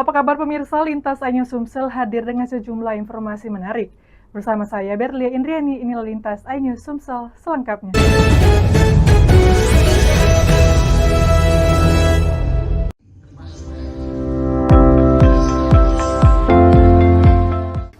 Halo, apa kabar pemirsa? Lintas Ainyu Sumsel hadir dengan sejumlah informasi menarik. Bersama saya Berlia Indriani, inilah Lintas Ainyu Sumsel selengkapnya.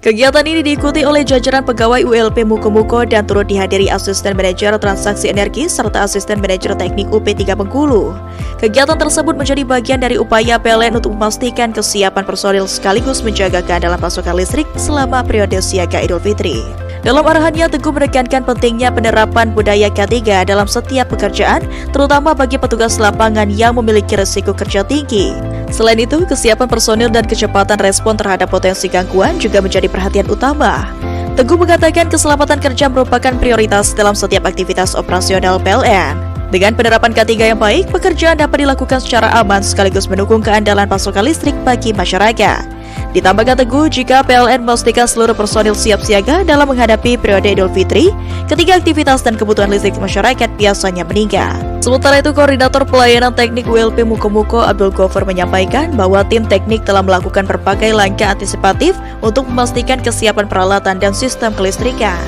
Kegiatan ini diikuti oleh jajaran pegawai ULP Muko-Muko dan turut dihadiri Asisten Manajer Transaksi Energi serta Asisten Manajer Teknik UP3 Bengkulu. Kegiatan tersebut menjadi bagian dari upaya PLN untuk memastikan kesiapan personil sekaligus menjaga keandalan pasokan listrik selama periode siaga Idul Fitri. Dalam arahannya, Teguh menekankan pentingnya penerapan budaya K3 dalam setiap pekerjaan, terutama bagi petugas lapangan yang memiliki risiko kerja tinggi. Selain itu, kesiapan personil dan kecepatan respon terhadap potensi gangguan juga menjadi perhatian utama. Teguh mengatakan keselamatan kerja merupakan prioritas dalam setiap aktivitas operasional PLN. Dengan penerapan K3 yang baik, pekerjaan dapat dilakukan secara aman sekaligus mendukung keandalan pasokan listrik bagi masyarakat. Ditambahkan Teguh, jika PLN memastikan seluruh personil siap siaga dalam menghadapi periode Idul Fitri, ketika aktivitas dan kebutuhan listrik masyarakat biasanya meningkat. Sementara itu, Koordinator Pelayanan Teknik ULP Muko-Muko Abdul Ghaffar menyampaikan bahwa tim teknik telah melakukan berbagai langkah antisipatif untuk memastikan kesiapan peralatan dan sistem kelistrikan.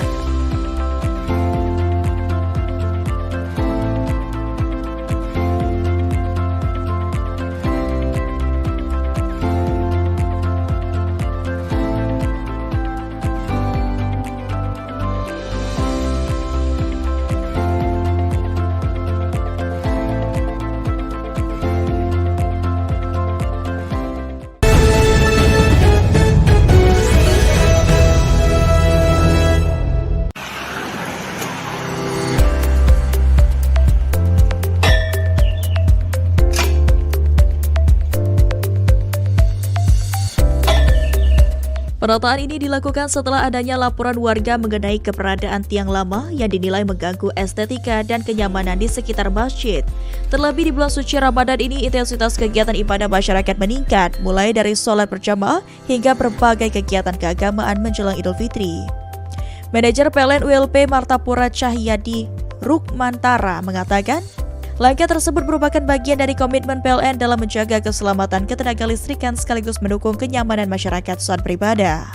Penataan ini dilakukan setelah adanya laporan warga mengenai keberadaan tiang lama yang dinilai mengganggu estetika dan kenyamanan di sekitar masjid. Terlebih di bulan suci Ramadan ini, intensitas kegiatan ibadah masyarakat meningkat, mulai dari sholat berjamaah hingga berbagai kegiatan keagamaan menjelang Idul Fitri. Manajer PLN ULP Martapura Cahyadi Rukmantara mengatakan, langkah tersebut merupakan bagian dari komitmen PLN dalam menjaga keselamatan ketenaga listrikan sekaligus mendukung kenyamanan masyarakat saat beribadah.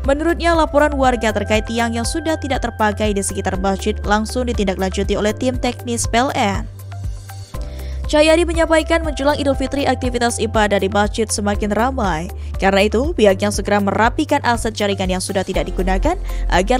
Menurutnya, laporan warga terkait tiang yang sudah tidak terpakai di sekitar masjid langsung ditindaklanjuti oleh tim teknis PLN. Cahyadi menyampaikan menjelang Idul Fitri aktivitas ibadah di masjid semakin ramai. Karena itu, pihaknya segera merapikan aset jaringan yang sudah tidak digunakan agar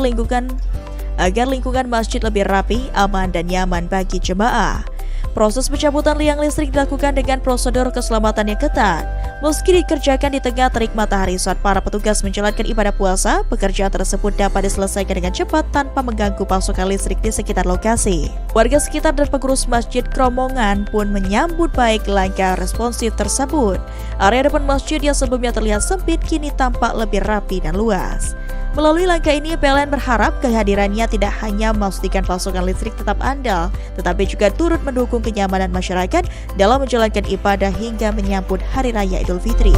lingkungan masjid lebih rapi, aman, dan nyaman bagi jemaah. Proses pencabutan liang listrik dilakukan dengan prosedur keselamatan yang ketat. Meski dikerjakan di tengah terik matahari saat para petugas menjalankan ibadah puasa, pekerjaan tersebut dapat diselesaikan dengan cepat tanpa mengganggu pasokan listrik di sekitar lokasi. Warga sekitar dan pengurus masjid Kromongan pun menyambut baik langkah responsif tersebut. Area depan masjid yang sebelumnya terlihat sempit kini tampak lebih rapi dan luas. Melalui langkah ini, PLN berharap kehadirannya tidak hanya memastikan pasokan listrik tetap andal, tetapi juga turut mendukung kenyamanan masyarakat dalam menjalankan ibadah hingga menyambut Hari Raya Idul Fitri.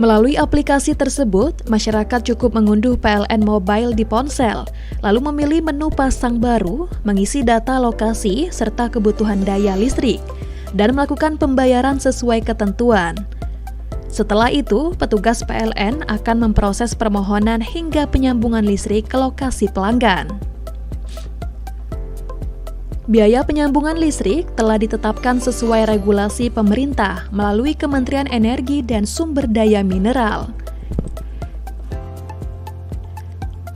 Melalui aplikasi tersebut, masyarakat cukup mengunduh PLN Mobile di ponsel, lalu memilih menu pasang baru, mengisi data lokasi serta kebutuhan daya listrik, dan melakukan pembayaran sesuai ketentuan. Setelah itu, petugas PLN akan memproses permohonan hingga penyambungan listrik ke lokasi pelanggan. Biaya penyambungan listrik telah ditetapkan sesuai regulasi pemerintah melalui Kementerian Energi dan Sumber Daya Mineral.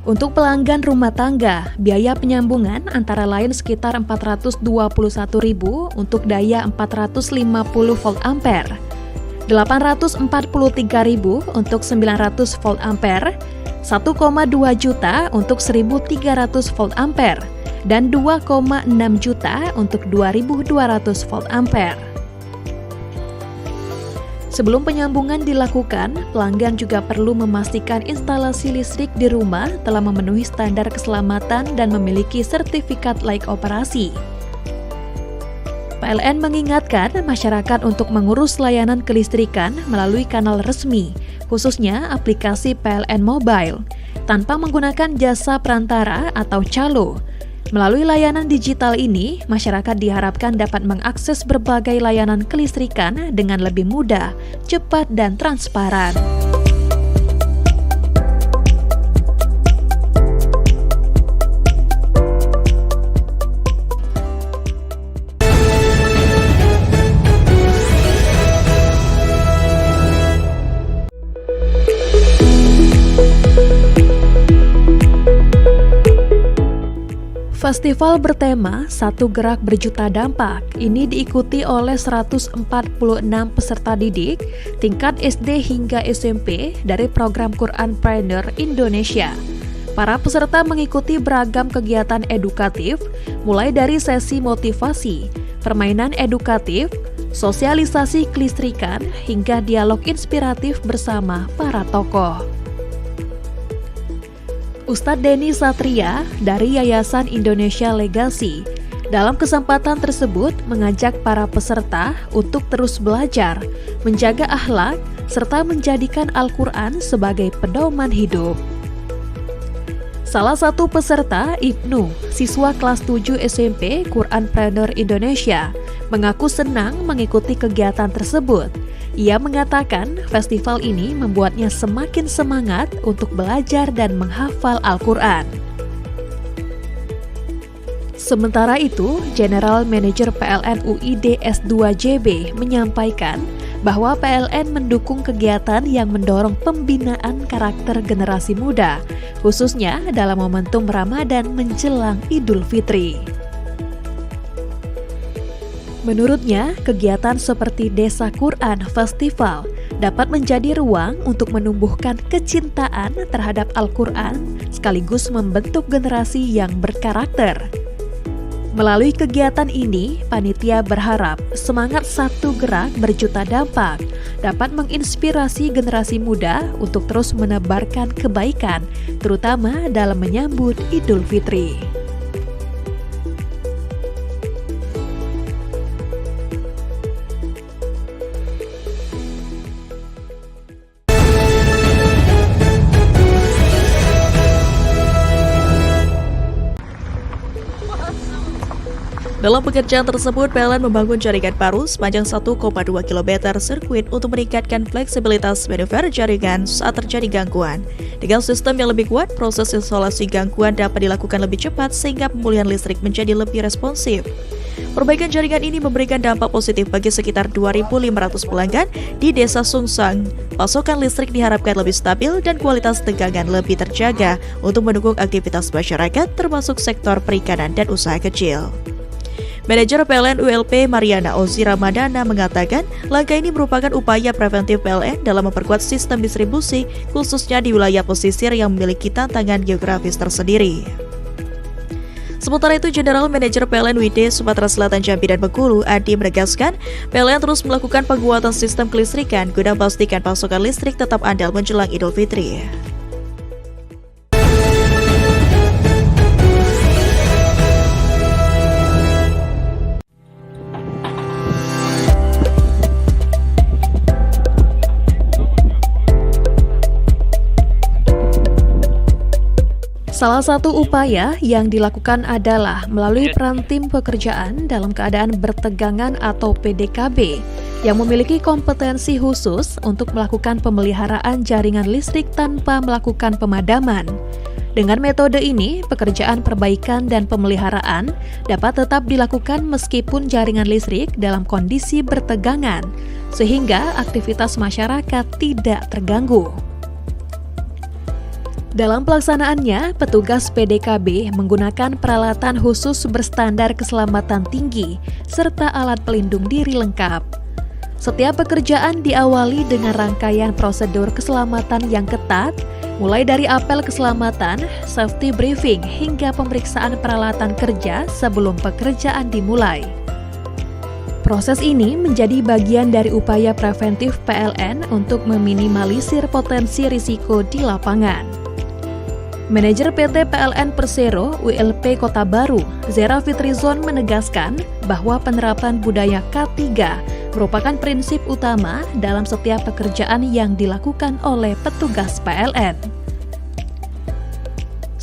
Untuk pelanggan rumah tangga, biaya penyambungan antara lain sekitar Rp421.000 untuk daya 450 volt ampere, Rp843.000 untuk 900 volt ampere, 1,2 juta untuk 1.300 volt ampere, dan 2,6 juta untuk 2.200 volt ampere. Sebelum penyambungan dilakukan, pelanggan juga perlu memastikan instalasi listrik di rumah telah memenuhi standar keselamatan dan memiliki sertifikat layak operasi. PLN mengingatkan masyarakat untuk mengurus layanan kelistrikan melalui kanal resmi, khususnya aplikasi PLN Mobile, tanpa menggunakan jasa perantara atau calo. Melalui layanan digital ini, masyarakat diharapkan dapat mengakses berbagai layanan kelistrikan dengan lebih mudah, cepat, dan transparan. Festival bertema Satu Gerak Berjuta Dampak ini diikuti oleh 146 peserta didik tingkat SD hingga SMP dari program Quranpreneur Indonesia. Para peserta mengikuti beragam kegiatan edukatif, mulai dari sesi motivasi, permainan edukatif, sosialisasi kelistrikan, hingga dialog inspiratif bersama para tokoh. Ustadz Denny Satria dari Yayasan Indonesia Legacy dalam kesempatan tersebut mengajak para peserta untuk terus belajar, menjaga akhlak, serta menjadikan Al-Quran sebagai pedoman hidup. Salah satu peserta, Ibnu, siswa kelas 7 SMP Quranpreneur Indonesia, mengaku senang mengikuti kegiatan tersebut. Ia mengatakan festival ini membuatnya semakin semangat untuk belajar dan menghafal Al-Quran. Sementara itu, General Manager PLN UID S2JB menyampaikan bahwa PLN mendukung kegiatan yang mendorong pembinaan karakter generasi muda, khususnya dalam momentum Ramadan menjelang Idul Fitri. Menurutnya, kegiatan seperti Desa Quran Festival dapat menjadi ruang untuk menumbuhkan kecintaan terhadap Al-Quran sekaligus membentuk generasi yang berkarakter. Melalui kegiatan ini, panitia berharap semangat Satu Gerak Berjuta Dampak dapat menginspirasi generasi muda untuk terus menebarkan kebaikan, terutama dalam menyambut Idul Fitri. Dalam pekerjaan tersebut, PLN membangun jaringan baru sepanjang 1,2 km sirkuit untuk meningkatkan fleksibilitas manuver jaringan saat terjadi gangguan. Dengan sistem yang lebih kuat, proses isolasi gangguan dapat dilakukan lebih cepat sehingga pemulihan listrik menjadi lebih responsif. Perbaikan jaringan ini memberikan dampak positif bagi sekitar 2.500 pelanggan di Desa Sungsang. Pasokan listrik diharapkan lebih stabil dan kualitas tegangan lebih terjaga untuk mendukung aktivitas masyarakat termasuk sektor perikanan dan usaha kecil. Manajer PLN ULP Mariana Ozi Ramadana mengatakan langkah ini merupakan upaya preventif PLN dalam memperkuat sistem distribusi khususnya di wilayah pesisir yang memiliki tantangan geografis tersendiri. Sementara itu, General Manager PLN WID Sumatera Selatan, Jambi, dan Bengkulu, Adi menegaskan PLN terus melakukan penguatan sistem kelistrikan guna memastikan pasokan listrik tetap andal menjelang Idul Fitri. Salah satu upaya yang dilakukan adalah melalui peran tim pekerjaan dalam keadaan bertegangan atau PDKB yang memiliki kompetensi khusus untuk melakukan pemeliharaan jaringan listrik tanpa melakukan pemadaman. Dengan metode ini, pekerjaan perbaikan dan pemeliharaan dapat tetap dilakukan meskipun jaringan listrik dalam kondisi bertegangan, sehingga aktivitas masyarakat tidak terganggu. Dalam pelaksanaannya, petugas PDKB menggunakan peralatan khusus berstandar keselamatan tinggi serta alat pelindung diri lengkap. Setiap pekerjaan diawali dengan rangkaian prosedur keselamatan yang ketat, mulai dari apel keselamatan, safety briefing, hingga pemeriksaan peralatan kerja sebelum pekerjaan dimulai. Proses ini menjadi bagian dari upaya preventif PLN untuk meminimalisir potensi risiko di lapangan. Manajer PT PLN Persero ULP Kota Baru, Zera Fitrizon menegaskan bahwa penerapan budaya K3 merupakan prinsip utama dalam setiap pekerjaan yang dilakukan oleh petugas PLN.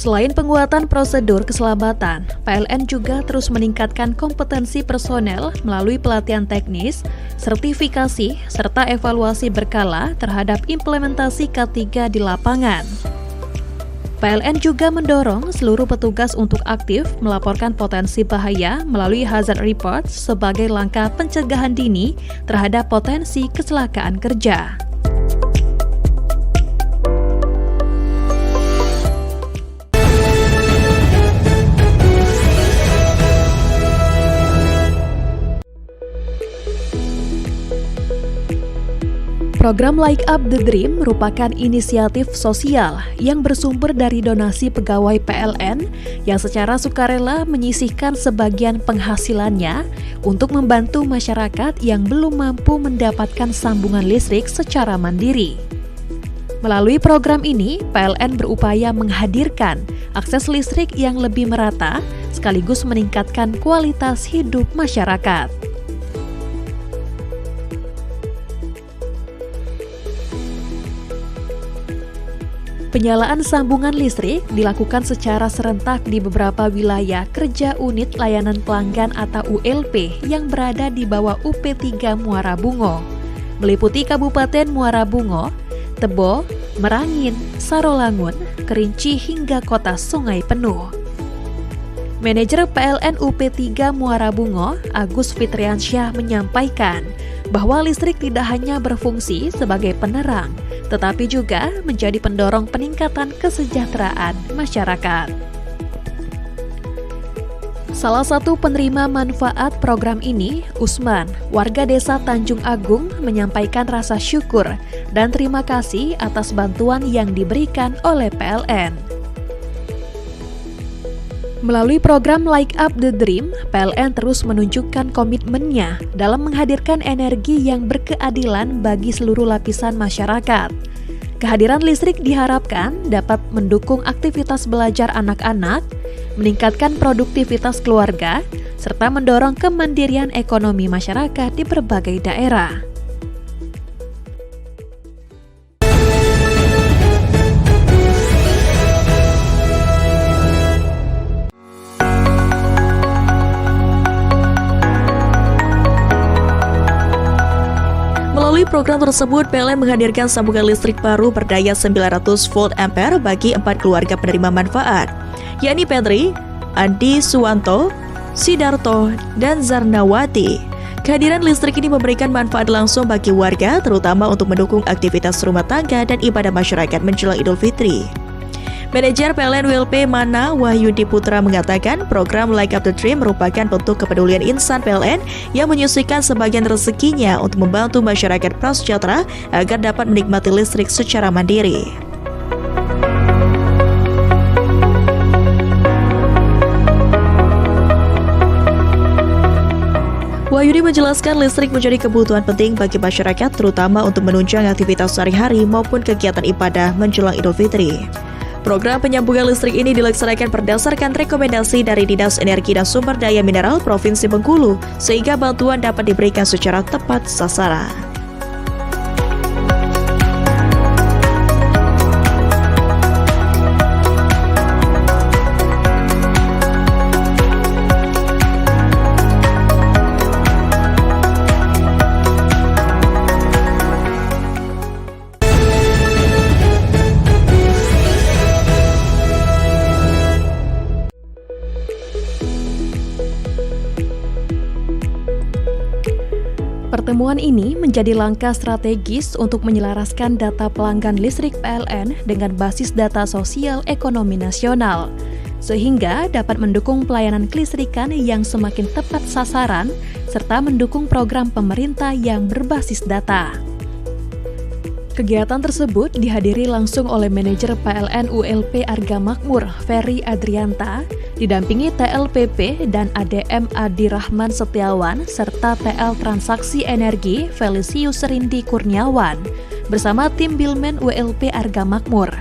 Selain penguatan prosedur keselamatan, PLN juga terus meningkatkan kompetensi personel melalui pelatihan teknis, sertifikasi, serta evaluasi berkala terhadap implementasi K3 di lapangan. PLN juga mendorong seluruh petugas untuk aktif melaporkan potensi bahaya melalui hazard report sebagai langkah pencegahan dini terhadap potensi kecelakaan kerja. Program Like Up the Dream merupakan inisiatif sosial yang bersumber dari donasi pegawai PLN yang secara sukarela menyisihkan sebagian penghasilannya untuk membantu masyarakat yang belum mampu mendapatkan sambungan listrik secara mandiri. Melalui program ini, PLN berupaya menghadirkan akses listrik yang lebih merata sekaligus meningkatkan kualitas hidup masyarakat. Penyalaan sambungan listrik dilakukan secara serentak di beberapa wilayah kerja unit layanan pelanggan atau ULP yang berada di bawah UP3 Muara Bungo, meliputi Kabupaten Muara Bungo, Tebo, Merangin, Sarolangun, Kerinci hingga Kota Sungai Penuh. Manajer PLN UP3 Muara Bungo, Agus Fitriansyah menyampaikan bahwa listrik tidak hanya berfungsi sebagai penerang, tetapi juga menjadi pendorong peningkatan kesejahteraan masyarakat. Salah satu penerima manfaat program ini, Usman, warga desa Tanjung Agung, menyampaikan rasa syukur dan terima kasih atas bantuan yang diberikan oleh PLN. Melalui program Like Up the Dream, PLN terus menunjukkan komitmennya dalam menghadirkan energi yang berkeadilan bagi seluruh lapisan masyarakat. Kehadiran listrik diharapkan dapat mendukung aktivitas belajar anak-anak, meningkatkan produktivitas keluarga, serta mendorong kemandirian ekonomi masyarakat di berbagai daerah. Melalui program tersebut, PLN menghadirkan sambungan listrik baru berdaya 900 volt ampere bagi 4 keluarga penerima manfaat, yakni Petri, Andi Suwanto, Sidarto, dan Zarnawati. Kehadiran listrik ini memberikan manfaat langsung bagi warga, terutama untuk mendukung aktivitas rumah tangga dan ibadah masyarakat menjelang Idul Fitri. Manajer PLN WLP Mana Wahyudi Putra mengatakan program Like Up the Dream merupakan bentuk kepedulian insan PLN yang menyisihkan sebagian rezekinya untuk membantu masyarakat prasejahtera agar dapat menikmati listrik secara mandiri. Wahyudi menjelaskan listrik menjadi kebutuhan penting bagi masyarakat, terutama untuk menunjang aktivitas sehari-hari maupun kegiatan ibadah menjelang Idul Fitri. Program penyambungan listrik ini dilaksanakan berdasarkan rekomendasi dari Dinas Energi dan Sumber Daya Mineral Provinsi Bengkulu, sehingga bantuan dapat diberikan secara tepat sasaran. Pertemuan ini menjadi langkah strategis untuk menyelaraskan data pelanggan listrik PLN dengan basis data sosial ekonomi nasional, sehingga dapat mendukung pelayanan kelistrikan yang semakin tepat sasaran, serta mendukung program pemerintah yang berbasis data. Kegiatan tersebut dihadiri langsung oleh manajer PLN ULP Arga Makmur, Ferry Adrianta, didampingi TLPP dan ADM Adi Rahman Setiawan, serta TL Transaksi Energi Felicius Rindi Kurniawan, bersama tim Bilmen ULP Arga Makmur.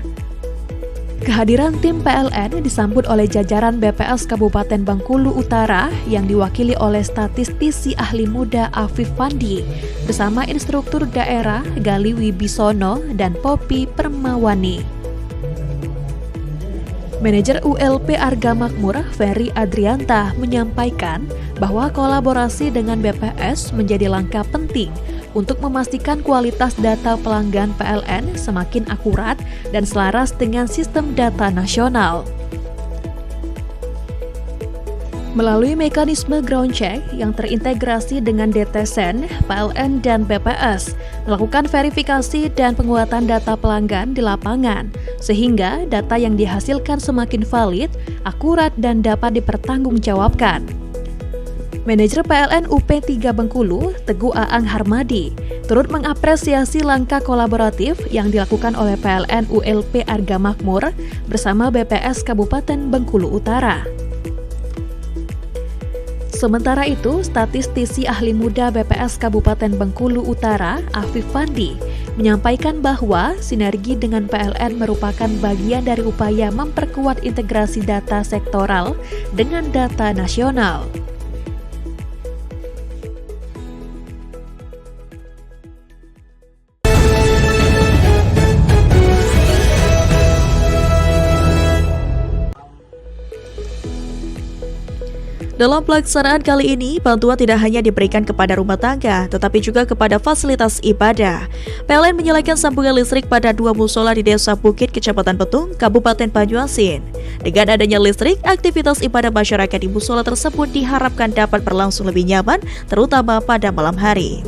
Kehadiran tim PLN disambut oleh jajaran BPS Kabupaten Bengkulu Utara yang diwakili oleh statistisi ahli muda Afif Fandi bersama instruktur daerah Gali Wibisono dan Poppy Permawani. Manajer ULP Arga Makmur, Ferry Adrianta, menyampaikan bahwa kolaborasi dengan BPS menjadi langkah penting untuk memastikan kualitas data pelanggan PLN semakin akurat dan selaras dengan sistem data nasional. Melalui mekanisme ground check yang terintegrasi dengan DTSEN, PLN dan BPS melakukan verifikasi dan penguatan data pelanggan di lapangan, sehingga data yang dihasilkan semakin valid, akurat, dan dapat dipertanggungjawabkan. Manajer PLN UP3 Bengkulu, Teguh Aang Harmadi, turut mengapresiasi langkah kolaboratif yang dilakukan oleh PLN ULP Arga Makmur bersama BPS Kabupaten Bengkulu Utara. Sementara itu, statistisi ahli muda BPS Kabupaten Bengkulu Utara, Afif Fandi, menyampaikan bahwa sinergi dengan PLN merupakan bagian dari upaya memperkuat integrasi data sektoral dengan data nasional. Dalam pelaksanaan kali ini, bantuan tidak hanya diberikan kepada rumah tangga, tetapi juga kepada fasilitas ibadah. PLN menyalakan sambungan listrik pada 2 musola di Desa Bukit, Kecamatan Petung, Kabupaten Banyuasin. Dengan adanya listrik, aktivitas ibadah masyarakat di musola tersebut diharapkan dapat berlangsung lebih nyaman, terutama pada malam hari.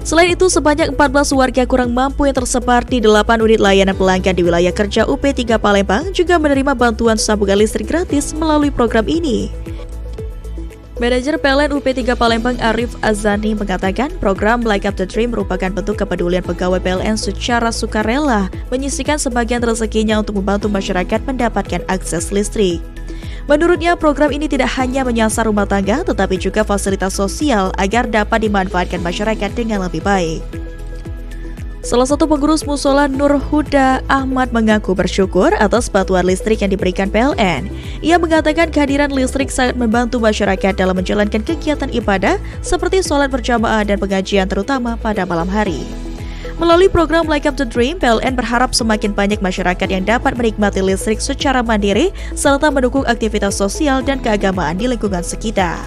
Selain itu, sebanyak 14 warga kurang mampu yang tersebar di 8 unit layanan pelanggan di wilayah kerja UP3 Palembang juga menerima bantuan sambungan listrik gratis melalui program ini. Manajer PLN UP3 Palembang Arif Azani mengatakan program Light Up the Dream merupakan bentuk kepedulian pegawai PLN secara sukarela menyisihkan sebagian rezekinya untuk membantu masyarakat mendapatkan akses listrik. Menurutnya, program ini tidak hanya menyasar rumah tangga tetapi juga fasilitas sosial agar dapat dimanfaatkan masyarakat dengan lebih baik. Salah satu pengurus musola Nur Huda Ahmad mengaku bersyukur atas bantuan listrik yang diberikan PLN. Ia mengatakan kehadiran listrik sangat membantu masyarakat dalam menjalankan kegiatan ibadah seperti sholat berjamaah dan pengajian terutama pada malam hari. Melalui program Light Up the Dream, PLN berharap semakin banyak masyarakat yang dapat menikmati listrik secara mandiri serta mendukung aktivitas sosial dan keagamaan di lingkungan sekitar.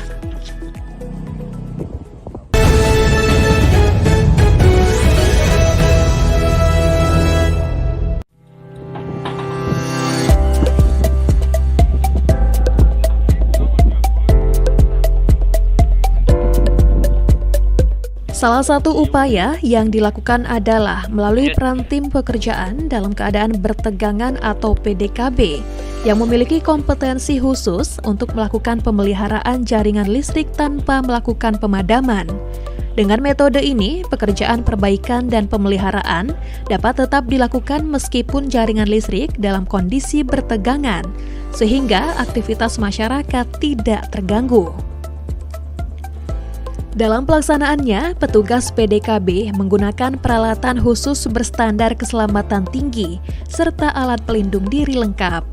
Salah satu upaya yang dilakukan adalah melalui peran tim pekerjaan dalam keadaan bertegangan atau PDKB yang memiliki kompetensi khusus untuk melakukan pemeliharaan jaringan listrik tanpa melakukan pemadaman. Dengan metode ini, pekerjaan perbaikan dan pemeliharaan dapat tetap dilakukan meskipun jaringan listrik dalam kondisi bertegangan, sehingga aktivitas masyarakat tidak terganggu. Dalam pelaksanaannya, petugas PDKB menggunakan peralatan khusus berstandar keselamatan tinggi serta alat pelindung diri lengkap.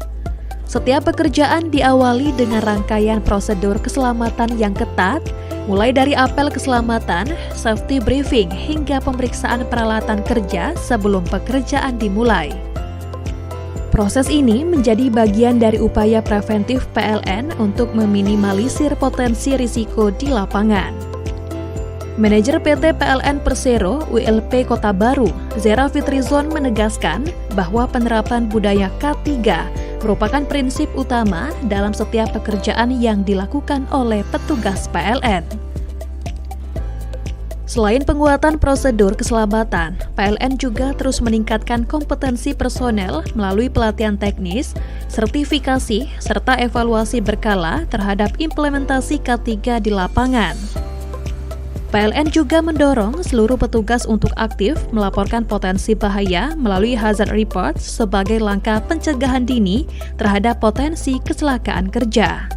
Setiap pekerjaan diawali dengan rangkaian prosedur keselamatan yang ketat, mulai dari apel keselamatan, safety briefing, hingga pemeriksaan peralatan kerja sebelum pekerjaan dimulai. Proses ini menjadi bagian dari upaya preventif PLN untuk meminimalisir potensi risiko di lapangan. Manajer PT PLN Persero ULP Kota Baru, Zera Fitrizon menegaskan bahwa penerapan budaya K3 merupakan prinsip utama dalam setiap pekerjaan yang dilakukan oleh petugas PLN. Selain penguatan prosedur keselamatan, PLN juga terus meningkatkan kompetensi personel melalui pelatihan teknis, sertifikasi, serta evaluasi berkala terhadap implementasi K3 di lapangan. PLN juga mendorong seluruh petugas untuk aktif melaporkan potensi bahaya melalui hazard report sebagai langkah pencegahan dini terhadap potensi kecelakaan kerja.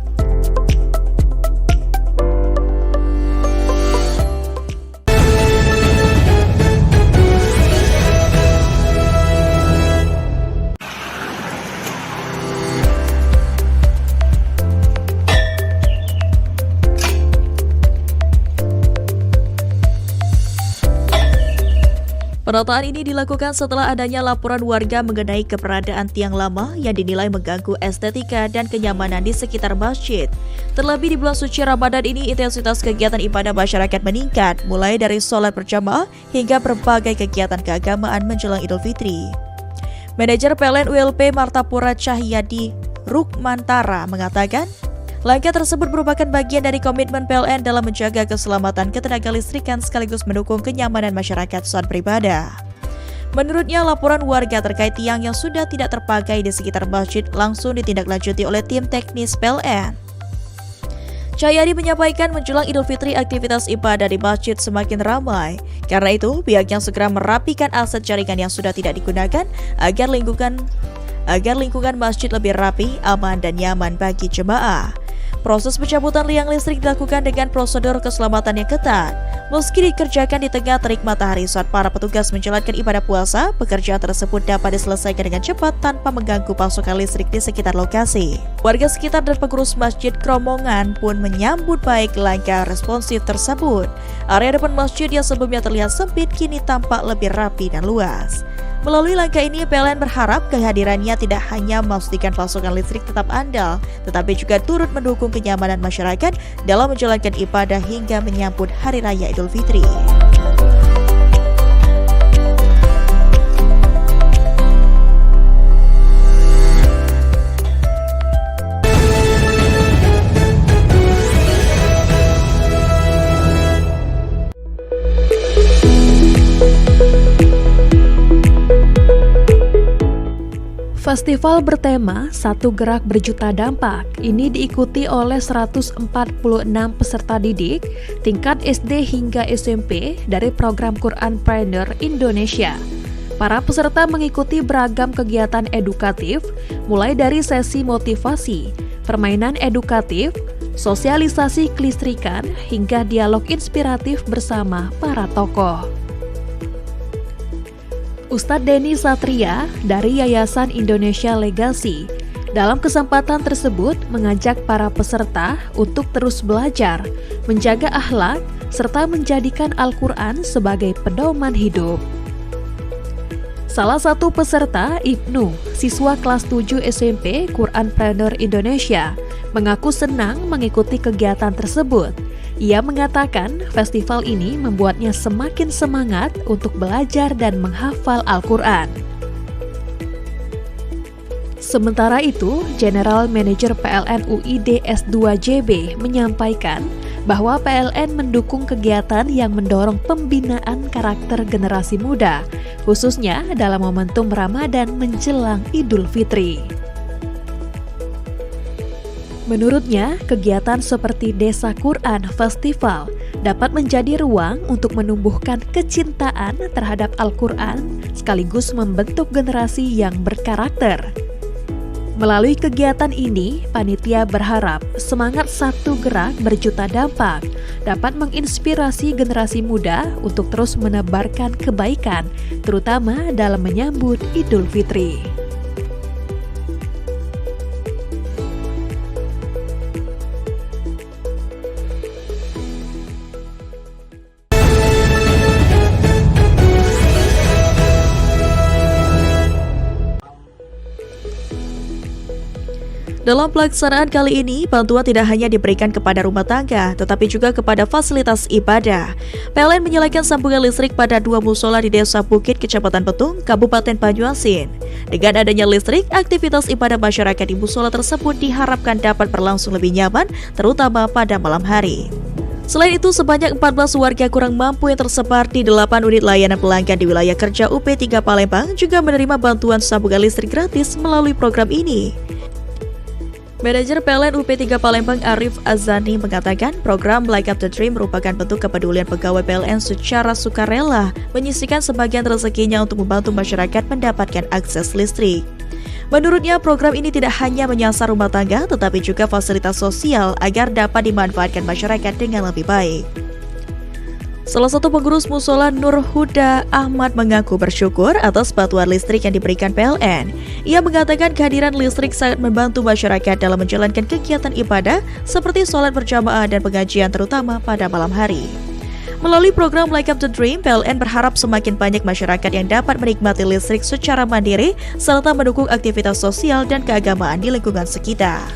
Penataan ini dilakukan setelah adanya laporan warga mengenai keberadaan tiang lama yang dinilai mengganggu estetika dan kenyamanan di sekitar masjid. Terlebih di bulan suci Ramadan ini, intensitas kegiatan ibadah masyarakat meningkat, mulai dari sholat berjamaah hingga berbagai kegiatan keagamaan menjelang Idul Fitri. Manajer PLN ULP Martapura Cahyadi Rukmantara mengatakan, langkah tersebut merupakan bagian dari komitmen PLN dalam menjaga keselamatan ketenaga listrikan sekaligus mendukung kenyamanan masyarakat saat beribadah. Menurutnya, laporan warga terkait tiang yang sudah tidak terpakai di sekitar masjid langsung ditindaklanjuti oleh tim teknis PLN. Cahyadi menyampaikan menjelang Idul Fitri aktivitas ibadah di masjid semakin ramai. Karena itu, pihaknya segera merapikan aset jaringan yang sudah tidak digunakan agar lingkungan masjid lebih rapi, aman, dan nyaman bagi jemaah. Proses pencabutan liang listrik dilakukan dengan prosedur keselamatan yang ketat. Meski dikerjakan di tengah terik matahari saat para petugas menjalankan ibadah puasa, pekerjaan tersebut dapat diselesaikan dengan cepat tanpa mengganggu pasokan listrik di sekitar lokasi. Warga sekitar dan pengurus masjid Kromongan pun menyambut baik langkah responsif tersebut. Area depan masjid yang sebelumnya terlihat sempit kini tampak lebih rapi dan luas. Melalui langkah ini, PLN berharap kehadirannya tidak hanya memastikan pasokan listrik tetap andal, tetapi juga turut mendukung kenyamanan masyarakat dalam menjalankan ibadah hingga menyambut Hari Raya Idul Fitri. Festival bertema Satu Gerak Berjuta Dampak ini diikuti oleh 146 peserta didik tingkat SD hingga SMP dari program Quranpreneur Indonesia. Para peserta mengikuti beragam kegiatan edukatif, mulai dari sesi motivasi, permainan edukatif, sosialisasi kelistrikan, hingga dialog inspiratif bersama para tokoh. Ustadz Denny Satria dari Yayasan Indonesia Legacy dalam kesempatan tersebut mengajak para peserta untuk terus belajar, menjaga akhlak, serta menjadikan Al-Quran sebagai pedoman hidup. Salah satu peserta, Ibnu, siswa kelas 7 SMP Quranpreneur Indonesia, mengaku senang mengikuti kegiatan tersebut. Ia mengatakan festival ini membuatnya semakin semangat untuk belajar dan menghafal Al-Quran. Sementara itu, General Manager PLN UID S2JB menyampaikan bahwa PLN mendukung kegiatan yang mendorong pembinaan karakter generasi muda, khususnya dalam momentum Ramadan menjelang Idul Fitri. Menurutnya, kegiatan seperti Desa Quran Festival dapat menjadi ruang untuk menumbuhkan kecintaan terhadap Al-Quran sekaligus membentuk generasi yang berkarakter. Melalui kegiatan ini, panitia berharap semangat Satu Gerak Berjuta Dampak dapat menginspirasi generasi muda untuk terus menebarkan kebaikan, terutama dalam menyambut Idul Fitri. Dalam pelaksanaan kali ini, bantuan tidak hanya diberikan kepada rumah tangga, tetapi juga kepada fasilitas ibadah. PLN menyalakan sambungan listrik pada 2 musola di Desa Bukit, Kecamatan Petung, Kabupaten Banyuasin. Dengan adanya listrik, aktivitas ibadah masyarakat di musola tersebut diharapkan dapat berlangsung lebih nyaman, terutama pada malam hari. Selain itu, sebanyak 14 warga kurang mampu yang tersebar di 8 unit layanan pelanggan di wilayah kerja UP3 Palembang juga menerima bantuan sambungan listrik gratis melalui program ini. Manajer PLN UP3 Palembang Arif Azani mengatakan program Light Up the Dream merupakan bentuk kepedulian pegawai PLN secara sukarela menyisihkan sebagian rezekinya untuk membantu masyarakat mendapatkan akses listrik. Menurutnya, program ini tidak hanya menyasar rumah tangga tetapi juga fasilitas sosial agar dapat dimanfaatkan masyarakat dengan lebih baik. Salah satu pengurus Musola Nur Huda Ahmad mengaku bersyukur atas bantuan listrik yang diberikan PLN. Ia mengatakan kehadiran listrik sangat membantu masyarakat dalam menjalankan kegiatan ibadah seperti sholat berjamaah dan pengajian terutama pada malam hari. Melalui program Light Up the Dream, PLN berharap semakin banyak masyarakat yang dapat menikmati listrik secara mandiri serta mendukung aktivitas sosial dan keagamaan di lingkungan sekitar.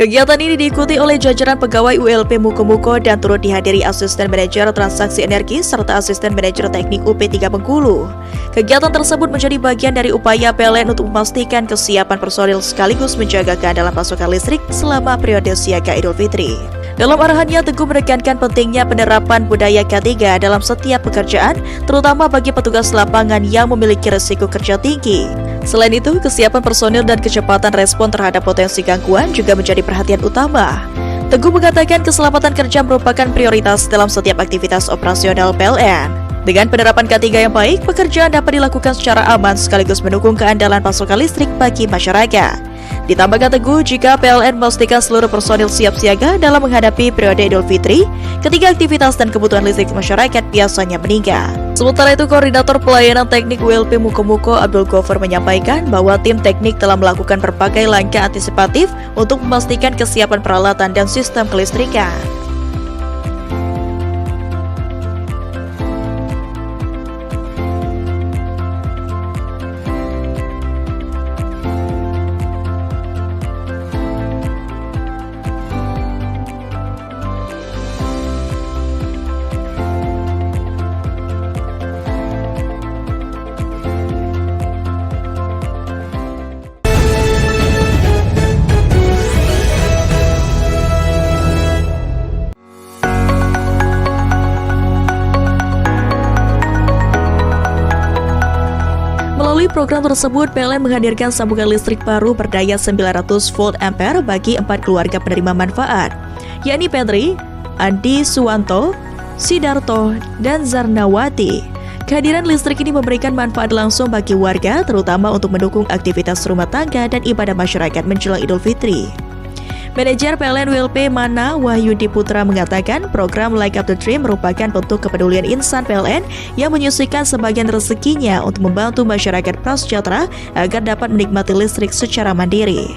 Kegiatan ini diikuti oleh jajaran pegawai ULP Muko-Muko dan turut dihadiri Asisten Manajer Transaksi Energi serta Asisten Manajer Teknik UP3 Bengkulu. Kegiatan tersebut menjadi bagian dari upaya PLN untuk memastikan kesiapan personil sekaligus menjaga keandalan pasokan listrik selama periode siaga Idul Fitri. Dalam arahannya, Teguh menekankan pentingnya penerapan budaya K3 dalam setiap pekerjaan, terutama bagi petugas lapangan yang memiliki risiko kerja tinggi. Selain itu, kesiapan personil dan kecepatan respon terhadap potensi gangguan juga menjadi perhatian utama. Teguh mengatakan keselamatan kerja merupakan prioritas dalam setiap aktivitas operasional PLN. Dengan penerapan K3 yang baik, pekerjaan dapat dilakukan secara aman sekaligus mendukung keandalan pasokan listrik bagi masyarakat. Ditambahkan Teguh, jika PLN memastikan seluruh personil siap siaga dalam menghadapi periode Idul Fitri, ketika aktivitas dan kebutuhan listrik masyarakat biasanya meningkat. Sementara itu, Koordinator Pelayanan Teknik ULP Muko-Muko Abdul Ghaffar menyampaikan bahwa tim teknik telah melakukan berbagai langkah antisipatif untuk memastikan kesiapan peralatan dan sistem kelistrikan. Melalui program tersebut, PLN menghadirkan sambungan listrik baru berdaya 900 volt ampere bagi 4 keluarga penerima manfaat, yakni Petri, Andi Suwanto, Sidarto, dan Zarnawati. Kehadiran listrik ini memberikan manfaat langsung bagi warga, terutama untuk mendukung aktivitas rumah tangga dan ibadah masyarakat menjelang Idul Fitri. Manajer PLN ULP Mana Wahyudi Putra mengatakan program Light Up the Dream merupakan bentuk kepedulian insan PLN yang menyisihkan sebagian rezekinya untuk membantu masyarakat prasejahtera agar dapat menikmati listrik secara mandiri.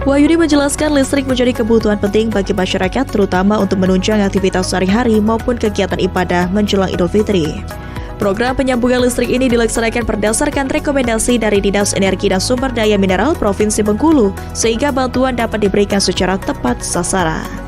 Wahyudi menjelaskan listrik menjadi kebutuhan penting bagi masyarakat, terutama untuk menunjang aktivitas sehari-hari maupun kegiatan ibadah menjelang Idul Fitri. Program penyambungan listrik ini dilaksanakan berdasarkan rekomendasi dari Dinas Energi dan Sumber Daya Mineral Provinsi Bengkulu, sehingga bantuan dapat diberikan secara tepat sasaran.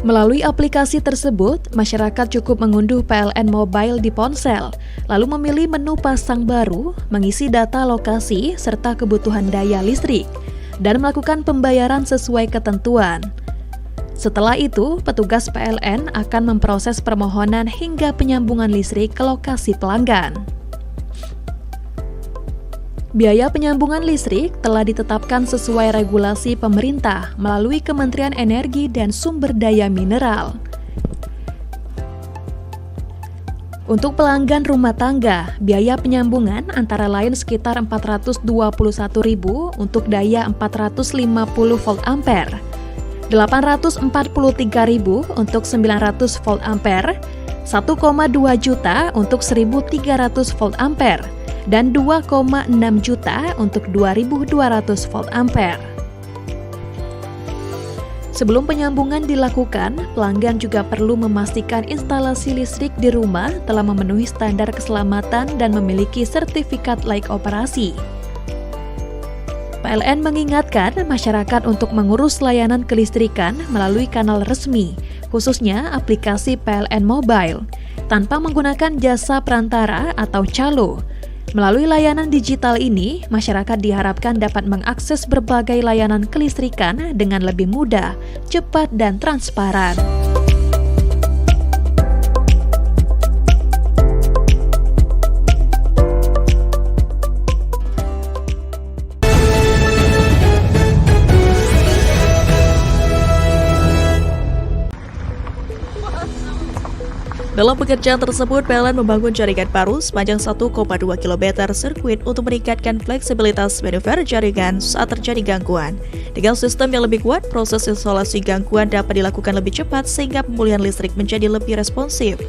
Melalui aplikasi tersebut, masyarakat cukup mengunduh PLN Mobile di ponsel, lalu memilih menu pasang baru, mengisi data lokasi serta kebutuhan daya listrik, dan melakukan pembayaran sesuai ketentuan. Setelah itu, petugas PLN akan memproses permohonan hingga penyambungan listrik ke lokasi pelanggan. Biaya penyambungan listrik telah ditetapkan sesuai regulasi pemerintah melalui Kementerian Energi dan Sumber Daya Mineral. Untuk pelanggan rumah tangga, biaya penyambungan antara lain sekitar Rp421.000 untuk daya 450 volt ampere, Rp843.000 untuk 900 volt ampere, 1,2 juta untuk 1.300 volt ampere, dan 2,6 juta untuk 2200 volt ampere. Sebelum penyambungan dilakukan, pelanggan juga perlu memastikan instalasi listrik di rumah telah memenuhi standar keselamatan dan memiliki sertifikat layak operasi. PLN mengingatkan masyarakat untuk mengurus layanan kelistrikan melalui kanal resmi, khususnya aplikasi PLN Mobile, tanpa menggunakan jasa perantara atau calo. Melalui layanan digital ini, masyarakat diharapkan dapat mengakses berbagai layanan kelistrikan dengan lebih mudah, cepat, dan transparan. Dalam pekerjaan tersebut, PLN membangun jaringan baru sepanjang 1,2 km sirkuit untuk meningkatkan fleksibilitas manuver jaringan saat terjadi gangguan. Dengan sistem yang lebih kuat, proses isolasi gangguan dapat dilakukan lebih cepat sehingga pemulihan listrik menjadi lebih responsif.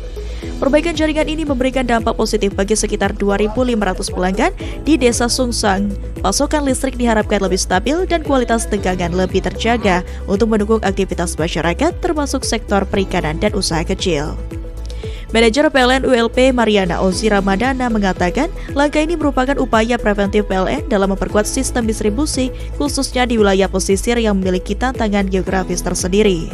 Perbaikan jaringan ini memberikan dampak positif bagi sekitar 2.500 pelanggan di Desa Sungsang. Pasokan listrik diharapkan lebih stabil dan kualitas tegangan lebih terjaga untuk mendukung aktivitas masyarakat termasuk sektor perikanan dan usaha kecil. Manajer PLN ULP Mariana Ozi Ramadana mengatakan langkah ini merupakan upaya preventif PLN dalam memperkuat sistem distribusi khususnya di wilayah pesisir yang memiliki tantangan geografis tersendiri.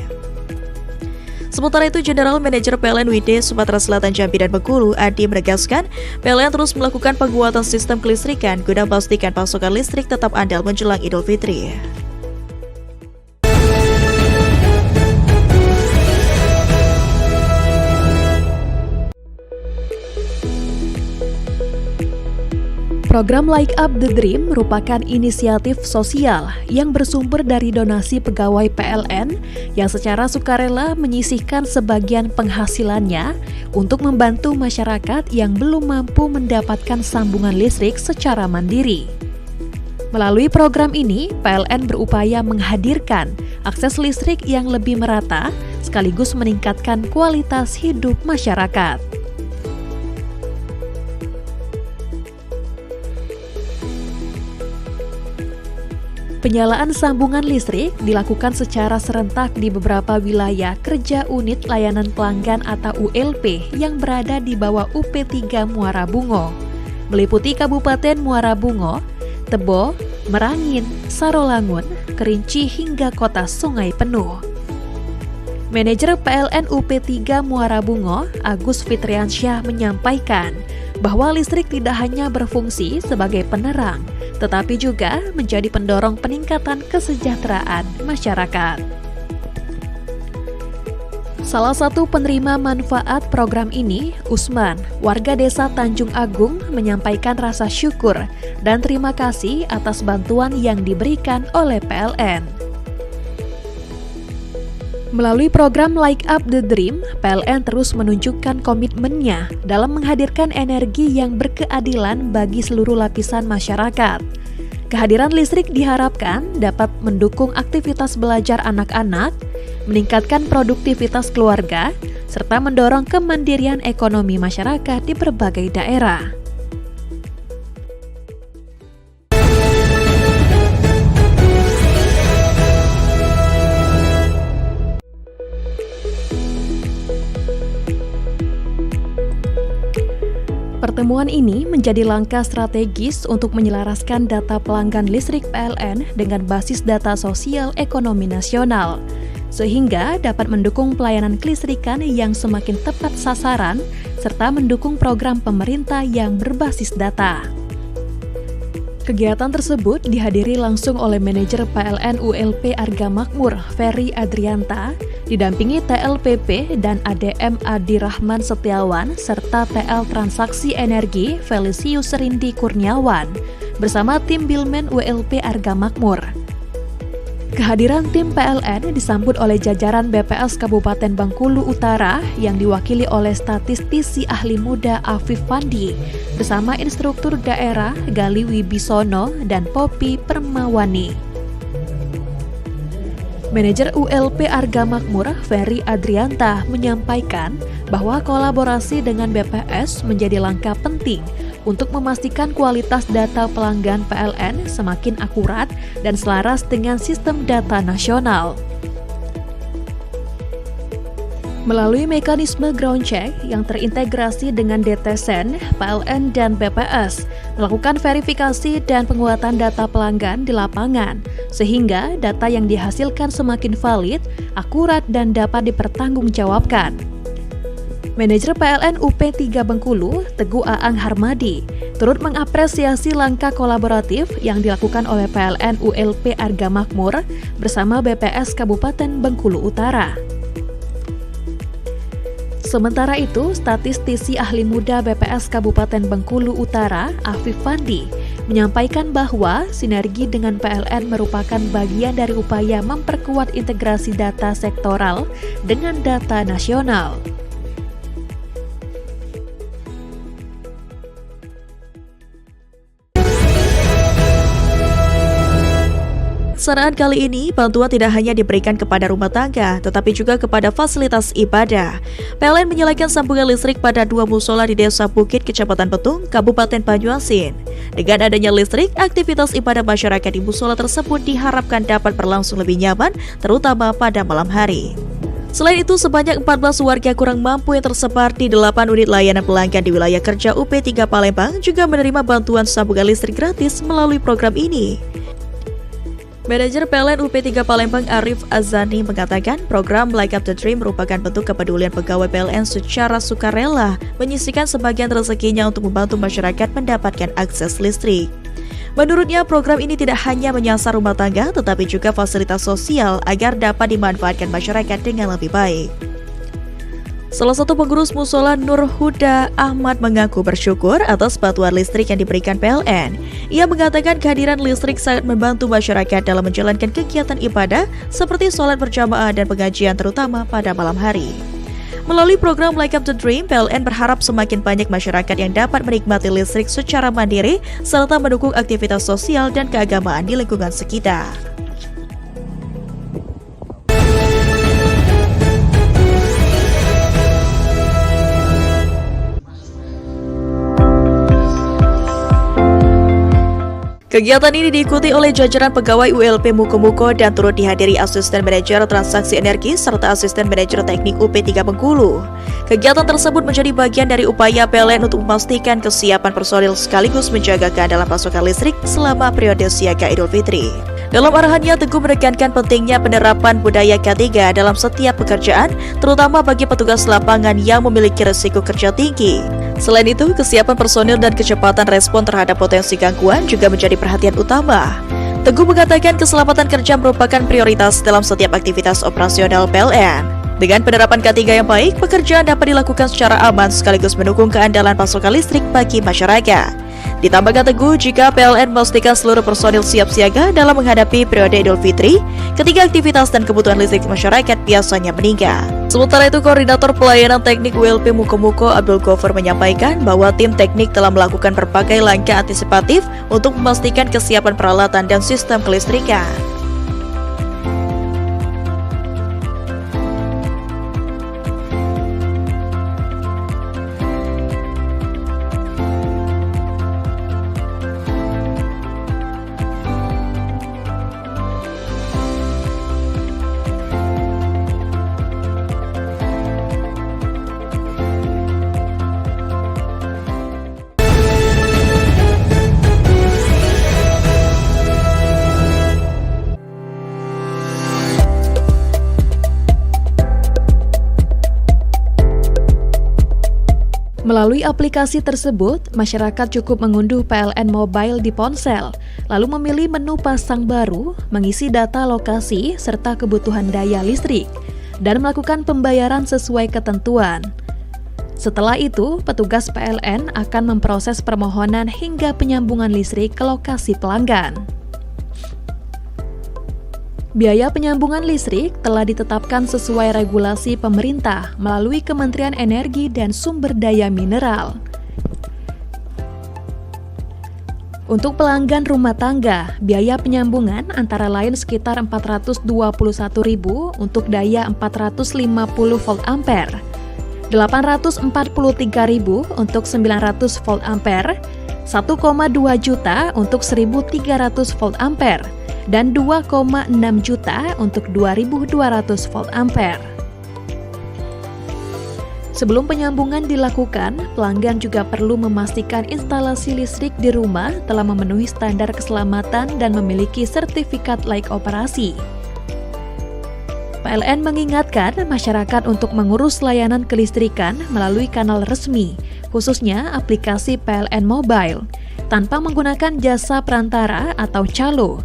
Sementara itu, General Manager PLN WD Sumatera Selatan, Jambi, dan Bengkulu, Adi, menegaskan PLN terus melakukan penguatan sistem kelistrikan guna memastikan pasokan listrik tetap andal menjelang Idul Fitri. Program Like Up the Dream merupakan inisiatif sosial yang bersumber dari donasi pegawai PLN yang secara sukarela menyisihkan sebagian penghasilannya untuk membantu masyarakat yang belum mampu mendapatkan sambungan listrik secara mandiri. Melalui program ini, PLN berupaya menghadirkan akses listrik yang lebih merata sekaligus meningkatkan kualitas hidup masyarakat. Penyalaan sambungan listrik dilakukan secara serentak di beberapa wilayah kerja unit layanan pelanggan atau ULP yang berada di bawah UP3 Muara Bungo, meliputi Kabupaten Muara Bungo, Tebo, Merangin, Sarolangun, Kerinci hingga Kota Sungai Penuh. Manajer PLN UP3 Muara Bungo, Agus Fitriansyah, menyampaikan bahwa listrik tidak hanya berfungsi sebagai penerang, tetapi juga menjadi pendorong peningkatan kesejahteraan masyarakat. Salah satu penerima manfaat program ini, Usman, warga desa Tanjung Agung, menyampaikan rasa syukur dan terima kasih atas bantuan yang diberikan oleh PLN. Melalui program Like Up the Dream, PLN terus menunjukkan komitmennya dalam menghadirkan energi yang berkeadilan bagi seluruh lapisan masyarakat. Kehadiran listrik diharapkan dapat mendukung aktivitas belajar anak-anak, meningkatkan produktivitas keluarga, serta mendorong kemandirian ekonomi masyarakat di berbagai daerah. Pertemuan ini menjadi langkah strategis untuk menyelaraskan data pelanggan listrik PLN dengan basis data sosial ekonomi nasional, sehingga dapat mendukung pelayanan kelistrikan yang semakin tepat sasaran, serta mendukung program pemerintah yang berbasis data. Kegiatan tersebut dihadiri langsung oleh manajer PLN ULP Arga Makmur, Ferry Adrianta, didampingi TLPP dan ADM Adi Rahman Setiawan, serta TL Transaksi Energi Felicius Rindi Kurniawan, bersama tim Bilmen ULP Arga Makmur. Kehadiran tim PLN disambut oleh jajaran BPS Kabupaten Bengkulu Utara yang diwakili oleh statistisi ahli muda Afif Fandi bersama instruktur daerah Gali Wibisono dan Poppy Permawani. Manajer ULP Arga Makmur, Ferry Adrianta, menyampaikan bahwa kolaborasi dengan BPS menjadi langkah penting untuk memastikan kualitas data pelanggan PLN semakin akurat dan selaras dengan sistem data nasional. Melalui mekanisme ground check yang terintegrasi dengan DTSEN, PLN, dan BPS, melakukan verifikasi dan penguatan data pelanggan di lapangan, sehingga data yang dihasilkan semakin valid, akurat, dan dapat dipertanggungjawabkan. Manajer PLN UP3 Bengkulu, Teguh Aang Harmadi, turut mengapresiasi langkah kolaboratif yang dilakukan oleh PLN ULP Arga Makmur bersama BPS Kabupaten Bengkulu Utara. Sementara itu, statistisi ahli muda BPS Kabupaten Bengkulu Utara, Afif Fandi, menyampaikan bahwa sinergi dengan PLN merupakan bagian dari upaya memperkuat integrasi data sektoral dengan data nasional. Pelaksanaan kali ini, bantuan tidak hanya diberikan kepada rumah tangga, tetapi juga kepada fasilitas ibadah. PLN menyalakan sambungan listrik pada 2 musola di Desa Bukit, Kecamatan Petung, Kabupaten Banyuasin. Dengan adanya listrik, aktivitas ibadah masyarakat di musola tersebut diharapkan dapat berlangsung lebih nyaman, terutama pada malam hari. Selain itu, sebanyak 14 warga kurang mampu yang tersebar di 8 unit layanan pelanggan di wilayah kerja UP3 Palembang juga menerima bantuan sambungan listrik gratis melalui program ini. Manajer PLN UP3 Palembang Arif Azani mengatakan program Light Up the Dream merupakan bentuk kepedulian pegawai PLN secara sukarela menyisihkan sebagian rezekinya untuk membantu masyarakat mendapatkan akses listrik. Menurutnya, program ini tidak hanya menyasar rumah tangga tetapi juga fasilitas sosial agar dapat dimanfaatkan masyarakat dengan lebih baik. Salah satu pengurus musola Nur Huda Ahmad mengaku bersyukur atas bantuan listrik yang diberikan PLN. Ia mengatakan kehadiran listrik sangat membantu masyarakat dalam menjalankan kegiatan ibadah seperti sholat berjamaah dan pengajian terutama pada malam hari. Melalui program Light Up the Dream, PLN berharap semakin banyak masyarakat yang dapat menikmati listrik secara mandiri serta mendukung aktivitas sosial dan keagamaan di lingkungan sekitar. Kegiatan ini diikuti oleh jajaran pegawai ULP Muko-Muko dan turut dihadiri Asisten Manajer Transaksi Energi serta Asisten Manajer Teknik UP3 Bengkulu. Kegiatan tersebut menjadi bagian dari upaya PLN untuk memastikan kesiapan personil sekaligus menjaga keandalan pasokan listrik selama periode siaga Idul Fitri. Dalam arahannya, Teguh menekankan pentingnya penerapan budaya K3 dalam setiap pekerjaan, terutama bagi petugas lapangan yang memiliki risiko kerja tinggi. Selain itu, kesiapan personil dan kecepatan respon terhadap potensi gangguan juga menjadi perhatian utama. Teguh mengatakan keselamatan kerja merupakan prioritas dalam setiap aktivitas operasional PLN. Dengan penerapan K3 yang baik, pekerjaan dapat dilakukan secara aman sekaligus mendukung keandalan pasokan listrik bagi masyarakat. Ditambahkan Teguh, jika PLN memastikan seluruh personil siap siaga dalam menghadapi periode Idul Fitri, ketika aktivitas dan kebutuhan listrik masyarakat biasanya meningkat. Sementara itu, Koordinator Pelayanan Teknik ULP Muko-Muko Abdul Ghaffar menyampaikan bahwa tim teknik telah melakukan berbagai langkah antisipatif untuk memastikan kesiapan peralatan dan sistem kelistrikan. Melalui aplikasi tersebut, masyarakat cukup mengunduh PLN Mobile di ponsel, lalu memilih menu pasang baru, mengisi data lokasi serta kebutuhan daya listrik, dan melakukan pembayaran sesuai ketentuan. Setelah itu, petugas PLN akan memproses permohonan hingga penyambungan listrik ke lokasi pelanggan. Biaya penyambungan listrik telah ditetapkan sesuai regulasi pemerintah melalui Kementerian Energi dan Sumber Daya Mineral. Untuk pelanggan rumah tangga, biaya penyambungan antara lain sekitar Rp421.000 untuk daya 450 volt ampere. 843.000 untuk 900 volt ampere, 1,2 juta untuk 1.300 volt ampere, dan 2,6 juta untuk 2.200 volt ampere. Sebelum penyambungan dilakukan, pelanggan juga perlu memastikan instalasi listrik di rumah telah memenuhi standar keselamatan dan memiliki sertifikat layak operasi. PLN mengingatkan masyarakat untuk mengurus layanan kelistrikan melalui kanal resmi, khususnya aplikasi PLN Mobile, tanpa menggunakan jasa perantara atau calo.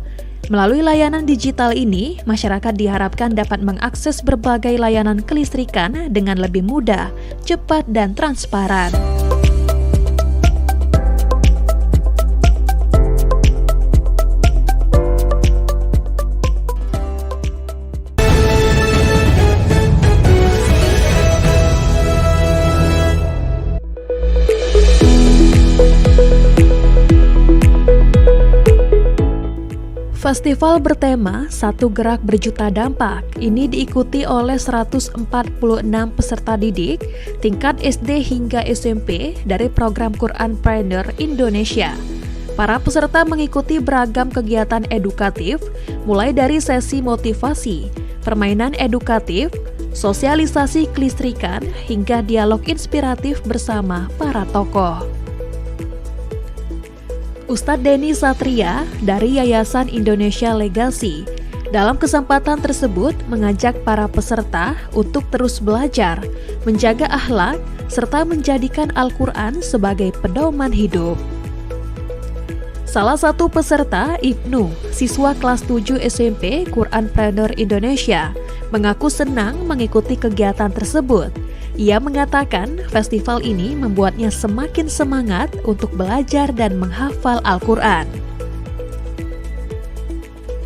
Melalui layanan digital ini, masyarakat diharapkan dapat mengakses berbagai layanan kelistrikan dengan lebih mudah, cepat, dan transparan. Festival bertema Satu Gerak Berjuta Dampak ini diikuti oleh 146 peserta didik tingkat SD hingga SMP dari program Quranpreneur Indonesia. Para peserta mengikuti beragam kegiatan edukatif, mulai dari sesi motivasi, permainan edukatif, sosialisasi kelistrikan, hingga dialog inspiratif bersama para tokoh. Ustadz Denny Satria dari Yayasan Indonesia Legacy dalam kesempatan tersebut mengajak para peserta untuk terus belajar, menjaga akhlak, serta menjadikan Al-Quran sebagai pedoman hidup. Salah satu peserta, Ibnu, siswa kelas 7 SMP Quranpreneur Indonesia, mengaku senang mengikuti kegiatan tersebut. Ia mengatakan festival ini membuatnya semakin semangat untuk belajar dan menghafal Al-Quran.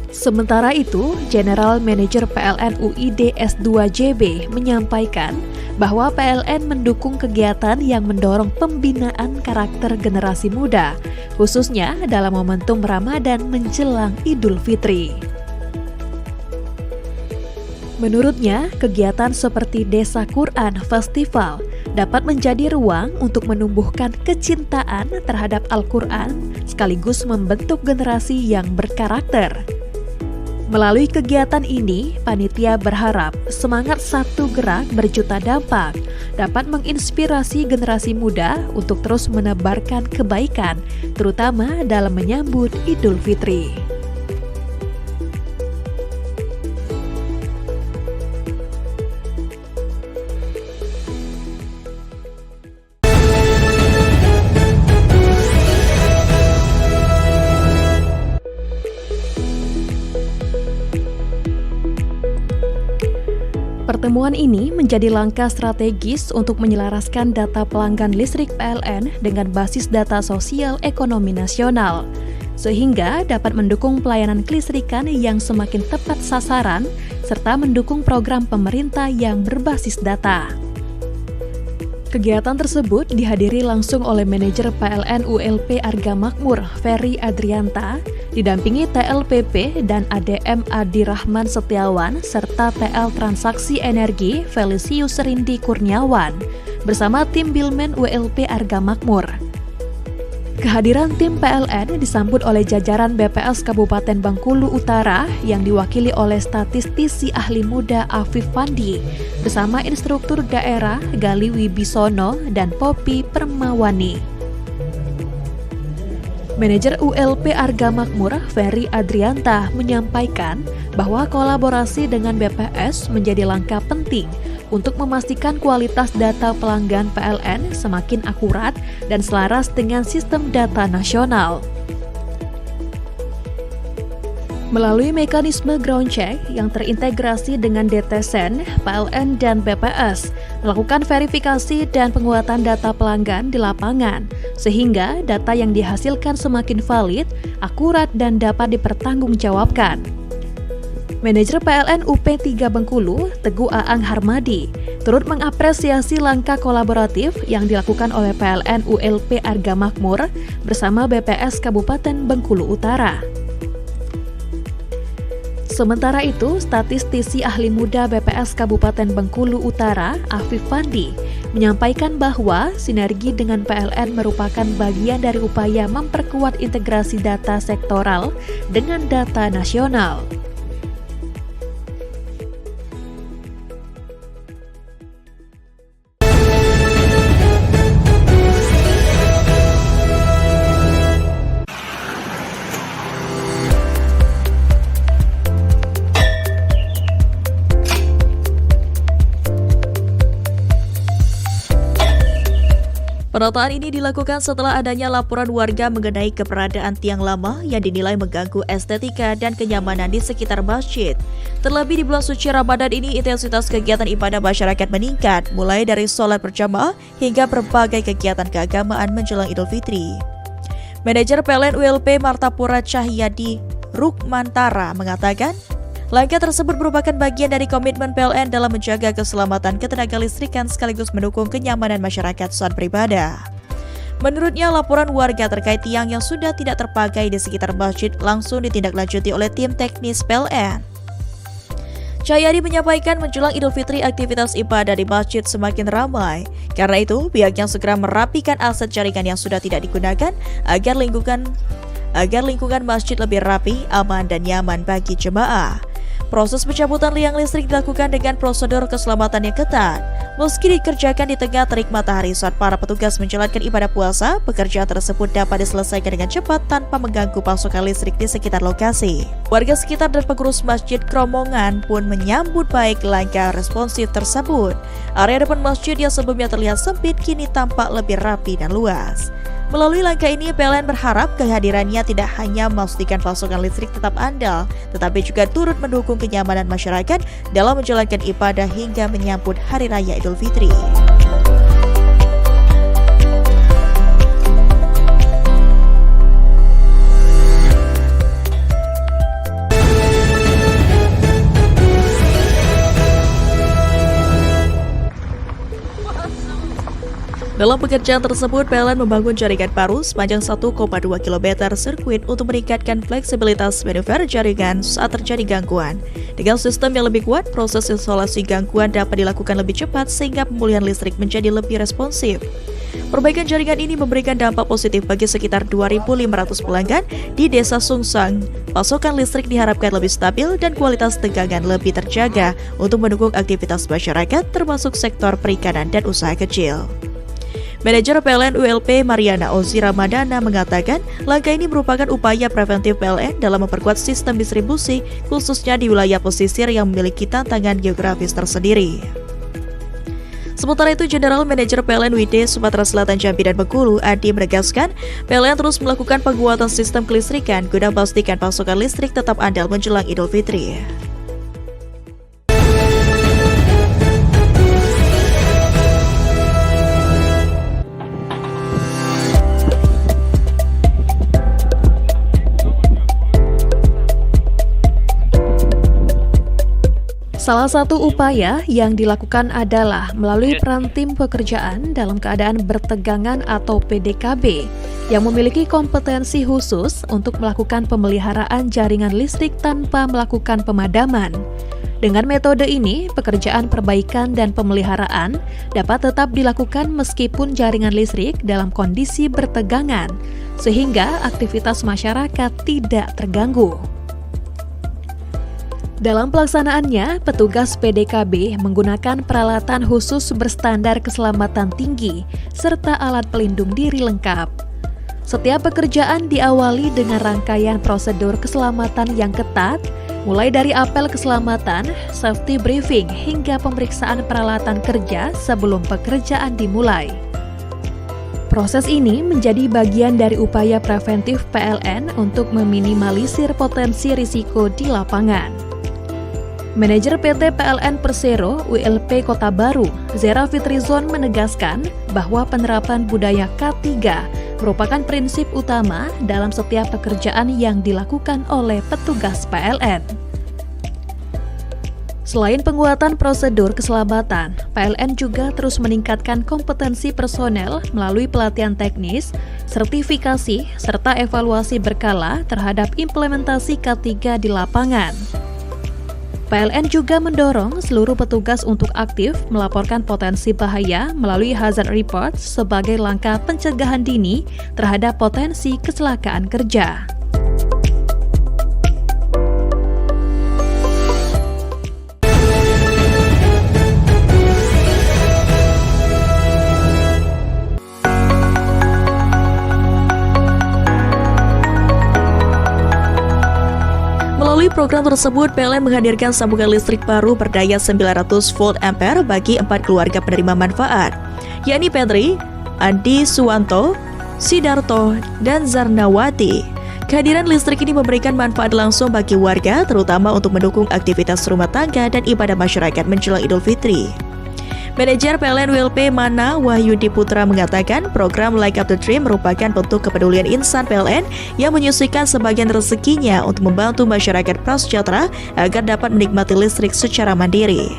Sementara itu, General Manager PLN UID S2JB menyampaikan bahwa PLN mendukung kegiatan yang mendorong pembinaan karakter generasi muda, khususnya dalam momentum Ramadan menjelang Idul Fitri. Menurutnya, kegiatan seperti Desa Quran Festival dapat menjadi ruang untuk menumbuhkan kecintaan terhadap Al-Quran sekaligus membentuk generasi yang berkarakter. Melalui kegiatan ini, panitia berharap semangat Satu Gerak Berjuta Dampak dapat menginspirasi generasi muda untuk terus menebarkan kebaikan, terutama dalam menyambut Idul Fitri. Pertemuan ini menjadi langkah strategis untuk menyelaraskan data pelanggan listrik PLN dengan basis data sosial ekonomi nasional, sehingga dapat mendukung pelayanan kelistrikan yang semakin tepat sasaran, serta mendukung program pemerintah yang berbasis data. Kegiatan tersebut dihadiri langsung oleh manajer PLN ULP Arga Makmur, Ferry Adrianta, didampingi TLPP dan ADM Adi Rahman Setiawan, serta TL Transaksi Energi Felicius Rindi Kurniawan, bersama tim Bilmen ULP Arga Makmur. Kehadiran tim PLN disambut oleh jajaran BPS Kabupaten Bengkulu Utara yang diwakili oleh statistisi ahli muda Afif Fandi bersama instruktur daerah Gali Wibisono dan Poppy Permawani. Manajer ULP Arga Makmur Ferry Adrianta menyampaikan bahwa kolaborasi dengan BPS menjadi langkah penting untuk memastikan kualitas data pelanggan PLN semakin akurat dan selaras dengan sistem data nasional. Melalui mekanisme ground check yang terintegrasi dengan DTSEN, PLN dan BPS melakukan verifikasi dan penguatan data pelanggan di lapangan, sehingga data yang dihasilkan semakin valid, akurat, dan dapat dipertanggungjawabkan. Manajer PLN UP3 Bengkulu, Teguh Aang Harmadi, turut mengapresiasi langkah kolaboratif yang dilakukan oleh PLN ULP Arga Makmur bersama BPS Kabupaten Bengkulu Utara. Sementara itu, statistisi ahli muda BPS Kabupaten Bengkulu Utara, Afif Fandi, menyampaikan bahwa sinergi dengan PLN merupakan bagian dari upaya memperkuat integrasi data sektoral dengan data nasional. Penataan ini dilakukan setelah adanya laporan warga mengenai keberadaan tiang lama yang dinilai mengganggu estetika dan kenyamanan di sekitar masjid. Terlebih di bulan suci Ramadan ini, intensitas kegiatan ibadah masyarakat meningkat, mulai dari sholat berjamaah hingga berbagai kegiatan keagamaan menjelang Idul Fitri. Manajer PLN ULP Martapura Cahyadi Rukmantara mengatakan, langkah tersebut merupakan bagian dari komitmen PLN dalam menjaga keselamatan ketenaga listrikan sekaligus mendukung kenyamanan masyarakat saat beribadah. Menurutnya, laporan warga terkait tiang yang sudah tidak terpakai di sekitar masjid langsung ditindaklanjuti oleh tim teknis PLN. Cahyadi menyampaikan menjelang Idul Fitri aktivitas ibadah di masjid semakin ramai. Karena itu, pihaknya segera merapikan aset jaringan yang sudah tidak digunakan agar lingkungan masjid lebih rapi, aman, dan nyaman bagi jemaah. Proses pencabutan liang listrik dilakukan dengan prosedur keselamatan yang ketat. Meski dikerjakan di tengah terik matahari saat para petugas menjalankan ibadah puasa, pekerjaan tersebut dapat diselesaikan dengan cepat tanpa mengganggu pasokan listrik di sekitar lokasi. Warga sekitar dan pengurus masjid Kromongan pun menyambut baik langkah responsif tersebut. Area depan masjid yang sebelumnya terlihat sempit kini tampak lebih rapi dan luas. Melalui langkah ini, PLN berharap kehadirannya tidak hanya memastikan pasokan listrik tetap andal, tetapi juga turut mendukung kenyamanan masyarakat dalam menjalankan ibadah hingga menyambut Hari Raya Idul Fitri. Dalam pekerjaan tersebut, PLN membangun jaringan baru sepanjang 1,2 km sirkuit untuk meningkatkan fleksibilitas manuver jaringan saat terjadi gangguan. Dengan sistem yang lebih kuat, proses isolasi gangguan dapat dilakukan lebih cepat sehingga pemulihan listrik menjadi lebih responsif. Perbaikan jaringan ini memberikan dampak positif bagi sekitar 2.500 pelanggan di Desa Sungsang. Pasokan listrik diharapkan lebih stabil dan kualitas tegangan lebih terjaga untuk mendukung aktivitas masyarakat termasuk sektor perikanan dan usaha kecil. Manajer PLN ULP Mariana Ozi Ramadana mengatakan langkah ini merupakan upaya preventif PLN dalam memperkuat sistem distribusi khususnya di wilayah pesisir yang memiliki tantangan geografis tersendiri. Sementara itu, General Manager PLN WD Sumatera Selatan Jambi dan Bengkulu Adi menegaskan PLN terus melakukan penguatan sistem kelistrikan guna memastikan pasokan listrik tetap andal menjelang Idul Fitri. Salah satu upaya yang dilakukan adalah melalui peran tim pekerjaan dalam keadaan bertegangan atau PDKB yang memiliki kompetensi khusus untuk melakukan pemeliharaan jaringan listrik tanpa melakukan pemadaman. Dengan metode ini, pekerjaan perbaikan dan pemeliharaan dapat tetap dilakukan meskipun jaringan listrik dalam kondisi bertegangan, sehingga aktivitas masyarakat tidak terganggu. Dalam pelaksanaannya, petugas PDKB menggunakan peralatan khusus berstandar keselamatan tinggi serta alat pelindung diri lengkap. Setiap pekerjaan diawali dengan rangkaian prosedur keselamatan yang ketat, mulai dari apel keselamatan, safety briefing, hingga pemeriksaan peralatan kerja sebelum pekerjaan dimulai. Proses ini menjadi bagian dari upaya preventif PLN untuk meminimalisir potensi risiko di lapangan. Manajer PT PLN Persero ULP Kota Baru, Zera Fitrizon menegaskan bahwa penerapan budaya K3 merupakan prinsip utama dalam setiap pekerjaan yang dilakukan oleh petugas PLN. Selain penguatan prosedur keselamatan, PLN juga terus meningkatkan kompetensi personel melalui pelatihan teknis, sertifikasi, serta evaluasi berkala terhadap implementasi K3 di lapangan. PLN juga mendorong seluruh petugas untuk aktif melaporkan potensi bahaya melalui hazard report sebagai langkah pencegahan dini terhadap potensi kecelakaan kerja. Melalui program tersebut, PLN menghadirkan sambungan listrik baru berdaya 900 volt ampere bagi 4 keluarga penerima manfaat, yakni Petri, Andi Suwanto, Sidarto, dan Zarnawati. Kehadiran listrik ini memberikan manfaat langsung bagi warga, terutama untuk mendukung aktivitas rumah tangga dan ibadah masyarakat menjelang Idul Fitri. Manajer PLN WLP Mana Wahyudi Putra mengatakan program Light Up the Dream merupakan bentuk kepedulian insan PLN yang menyisihkan sebagian rezekinya untuk membantu masyarakat prasejahtera agar dapat menikmati listrik secara mandiri.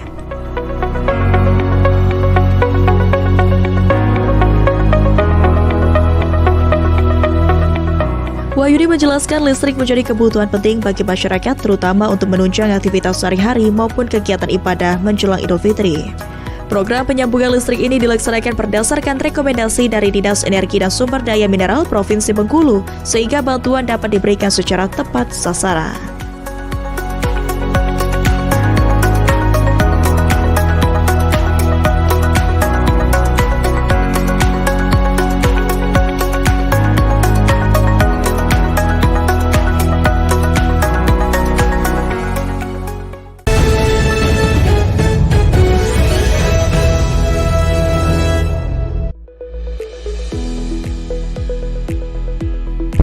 Wahyudi menjelaskan listrik menjadi kebutuhan penting bagi masyarakat, terutama untuk menunjang aktivitas sehari-hari maupun kegiatan ibadah menjelang Idul Fitri. Program penyambungan listrik ini dilaksanakan berdasarkan rekomendasi dari Dinas Energi dan Sumber Daya Mineral Provinsi Bengkulu, sehingga bantuan dapat diberikan secara tepat sasaran.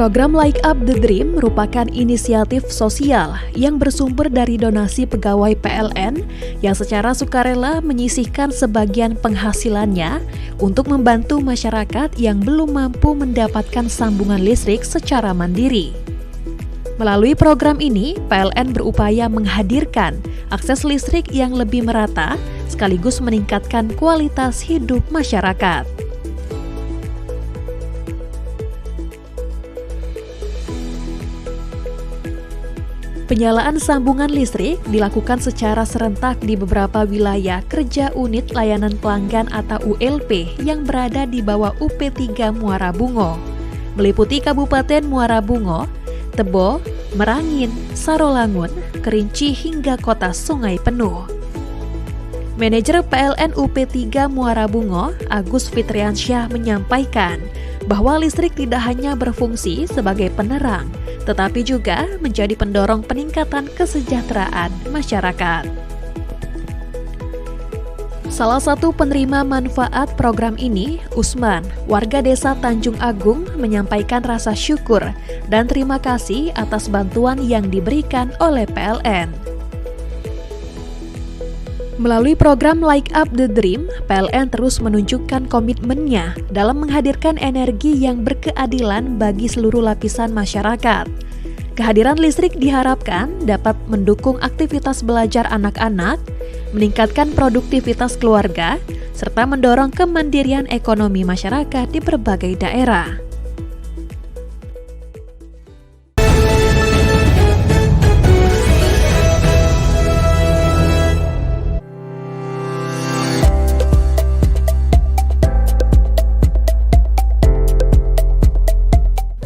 Program Light Up the Dream merupakan inisiatif sosial yang bersumber dari donasi pegawai PLN yang secara sukarela menyisihkan sebagian penghasilannya untuk membantu masyarakat yang belum mampu mendapatkan sambungan listrik secara mandiri. Melalui program ini, PLN berupaya menghadirkan akses listrik yang lebih merata sekaligus meningkatkan kualitas hidup masyarakat. Penyalaan sambungan listrik dilakukan secara serentak di beberapa wilayah kerja unit layanan pelanggan atau ULP yang berada di bawah UP3 Muara Bungo, meliputi Kabupaten Muara Bungo, Tebo, Merangin, Sarolangun, Kerinci hingga Kota Sungai Penuh. Manajer PLN UP3 Muara Bungo, Agus Fitriansyah menyampaikan bahwa listrik tidak hanya berfungsi sebagai penerang, tetapi juga menjadi pendorong peningkatan kesejahteraan masyarakat. Salah satu penerima manfaat program ini, Usman, warga desa Tanjung Agung, menyampaikan rasa syukur dan terima kasih atas bantuan yang diberikan oleh PLN. Melalui program Light Up the Dream, PLN terus menunjukkan komitmennya dalam menghadirkan energi yang berkeadilan bagi seluruh lapisan masyarakat. Kehadiran listrik diharapkan dapat mendukung aktivitas belajar anak-anak, meningkatkan produktivitas keluarga, serta mendorong kemandirian ekonomi masyarakat di berbagai daerah.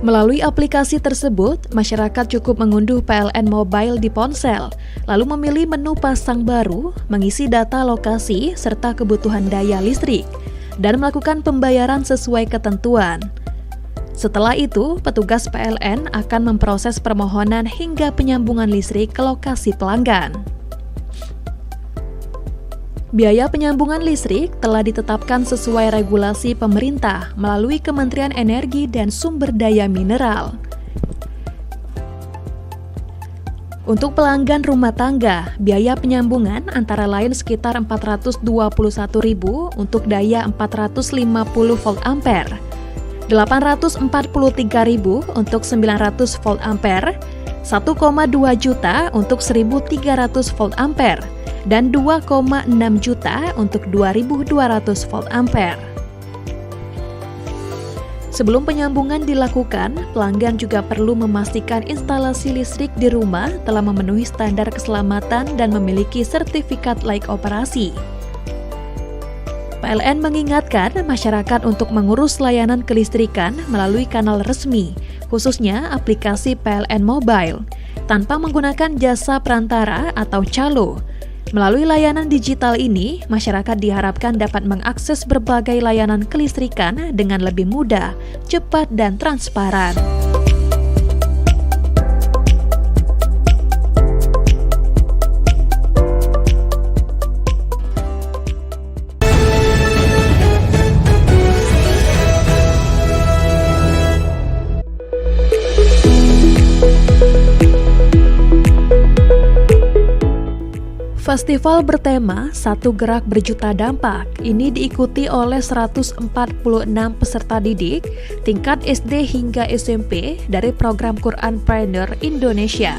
Melalui aplikasi tersebut, masyarakat cukup mengunduh PLN Mobile di ponsel, lalu memilih menu pasang baru, mengisi data lokasi serta kebutuhan daya listrik, dan melakukan pembayaran sesuai ketentuan. Setelah itu, petugas PLN akan memproses permohonan hingga penyambungan listrik ke lokasi pelanggan. Biaya penyambungan listrik telah ditetapkan sesuai regulasi pemerintah melalui Kementerian Energi dan Sumber Daya Mineral. Untuk pelanggan rumah tangga, biaya penyambungan antara lain sekitar Rp421.000 untuk daya 450 volt ampere, Rp843.000 untuk 900 volt ampere, 1,2 juta untuk 1.300 volt ampere, dan 2,6 juta untuk 2.200 volt ampere. Sebelum penyambungan dilakukan, pelanggan juga perlu memastikan instalasi listrik di rumah telah memenuhi standar keselamatan dan memiliki sertifikat layak operasi. PLN mengingatkan masyarakat untuk mengurus layanan kelistrikan melalui kanal resmi, khususnya aplikasi PLN Mobile, tanpa menggunakan jasa perantara atau calo. Melalui layanan digital ini, masyarakat diharapkan dapat mengakses berbagai layanan kelistrikan dengan lebih mudah, cepat, dan transparan. Festival bertema Satu Gerak Berjuta Dampak ini diikuti oleh 146 peserta didik tingkat SD hingga SMP dari program Quranpreneur Indonesia.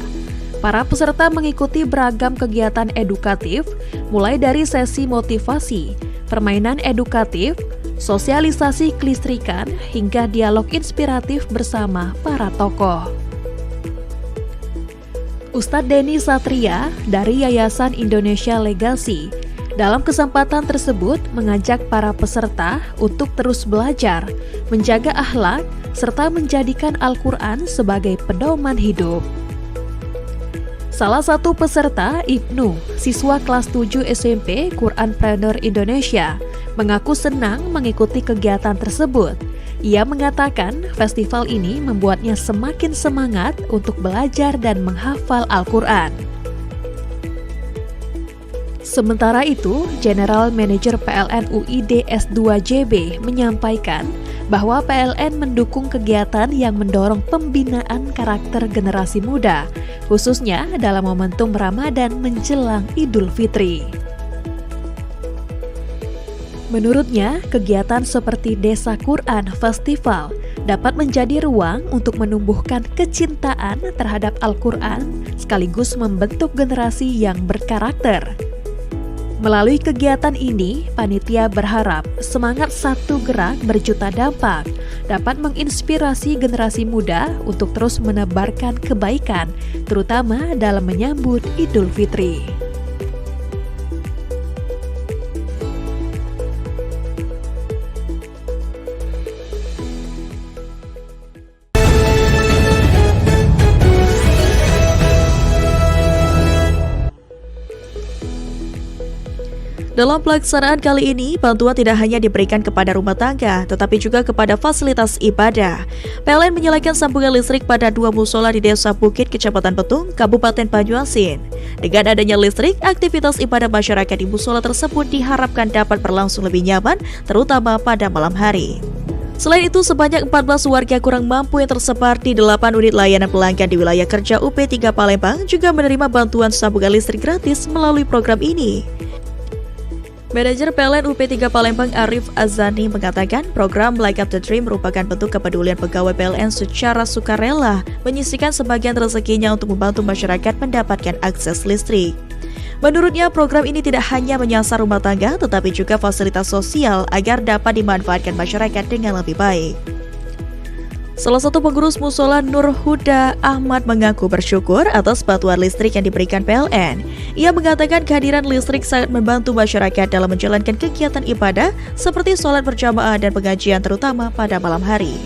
Para peserta mengikuti beragam kegiatan edukatif, mulai dari sesi motivasi, permainan edukatif, sosialisasi kelistrikan, hingga dialog inspiratif bersama para tokoh. Ustadz Denny Satria dari Yayasan Indonesia Legacy dalam kesempatan tersebut mengajak para peserta untuk terus belajar, menjaga akhlak, serta menjadikan Al-Quran sebagai pedoman hidup. Salah satu peserta, Ibnu, siswa kelas 7 SMP Quranpreneur Indonesia, mengaku senang mengikuti kegiatan tersebut. Ia mengatakan festival ini membuatnya semakin semangat untuk belajar dan menghafal Al-Quran. Sementara itu, General Manager PLN UID S2JB menyampaikan bahwa PLN mendukung kegiatan yang mendorong pembinaan karakter generasi muda, khususnya dalam momentum Ramadan menjelang Idul Fitri. Menurutnya, kegiatan seperti Desa Quran Festival dapat menjadi ruang untuk menumbuhkan kecintaan terhadap Al-Quran sekaligus membentuk generasi yang berkarakter. Melalui kegiatan ini, panitia berharap semangat Satu Gerak Berjuta Dampak dapat menginspirasi generasi muda untuk terus menebarkan kebaikan, terutama dalam menyambut Idul Fitri. Dalam pelaksanaan kali ini, bantuan tidak hanya diberikan kepada rumah tangga, tetapi juga kepada fasilitas ibadah. PLN menyalakan sambungan listrik pada 2 musola di Desa Bukit, Kecamatan Petung, Kabupaten Banyuasin. Dengan adanya listrik, aktivitas ibadah masyarakat di musola tersebut diharapkan dapat berlangsung lebih nyaman, terutama pada malam hari. Selain itu, sebanyak 14 warga kurang mampu yang tersebar di 8 unit layanan pelanggan di wilayah kerja UP3 Palembang juga menerima bantuan sambungan listrik gratis melalui program ini. Manajer PLN UP3 Palembang Arif Azani mengatakan program Light Up the Dream merupakan bentuk kepedulian pegawai PLN secara sukarela menyisihkan sebagian rezekinya untuk membantu masyarakat mendapatkan akses listrik. Menurutnya, program ini tidak hanya menyasar rumah tangga tetapi juga fasilitas sosial agar dapat dimanfaatkan masyarakat dengan lebih baik. Salah satu pengurus musola Nur Huda Ahmad mengaku bersyukur atas bantuan listrik yang diberikan PLN. Ia mengatakan kehadiran listrik sangat membantu masyarakat dalam menjalankan kegiatan ibadah seperti sholat berjamaah dan pengajian terutama pada malam hari.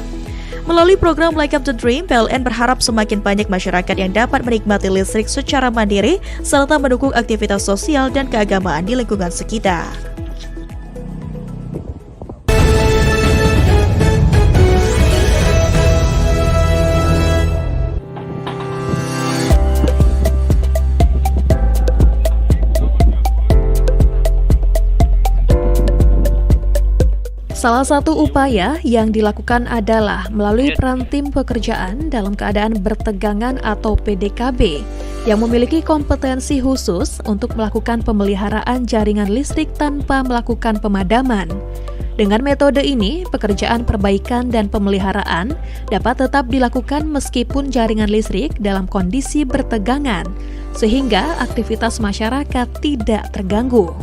Melalui program Light Up the Dream, PLN berharap semakin banyak masyarakat yang dapat menikmati listrik secara mandiri serta mendukung aktivitas sosial dan keagamaan di lingkungan sekitar. Salah satu upaya yang dilakukan adalah melalui peran tim pekerjaan dalam keadaan bertegangan atau PDKB yang memiliki kompetensi khusus untuk melakukan pemeliharaan jaringan listrik tanpa melakukan pemadaman. Dengan metode ini, pekerjaan perbaikan dan pemeliharaan dapat tetap dilakukan meskipun jaringan listrik dalam kondisi bertegangan, sehingga aktivitas masyarakat tidak terganggu.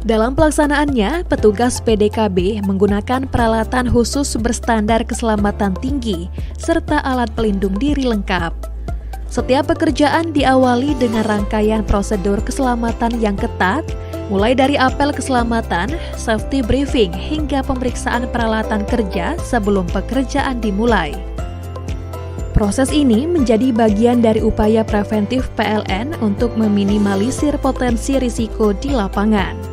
Dalam pelaksanaannya, petugas PDKB menggunakan peralatan khusus berstandar keselamatan tinggi serta alat pelindung diri lengkap. Setiap pekerjaan diawali dengan rangkaian prosedur keselamatan yang ketat, mulai dari apel keselamatan, safety briefing, hingga pemeriksaan peralatan kerja sebelum pekerjaan dimulai. Proses ini menjadi bagian dari upaya preventif PLN untuk meminimalisir potensi risiko di lapangan.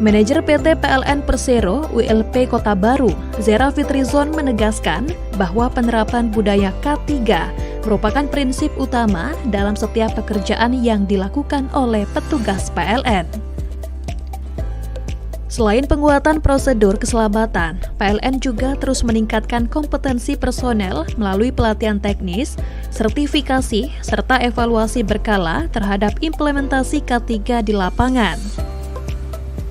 Manajer PT PLN Persero ULP Kota Baru, Zera Fitrizon menegaskan bahwa penerapan budaya K3 merupakan prinsip utama dalam setiap pekerjaan yang dilakukan oleh petugas PLN. Selain penguatan prosedur keselamatan, PLN juga terus meningkatkan kompetensi personel melalui pelatihan teknis, sertifikasi, serta evaluasi berkala terhadap implementasi K3 di lapangan.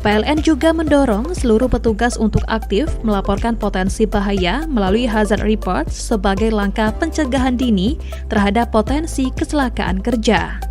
PLN juga mendorong seluruh petugas untuk aktif melaporkan potensi bahaya melalui hazard report sebagai langkah pencegahan dini terhadap potensi kecelakaan kerja.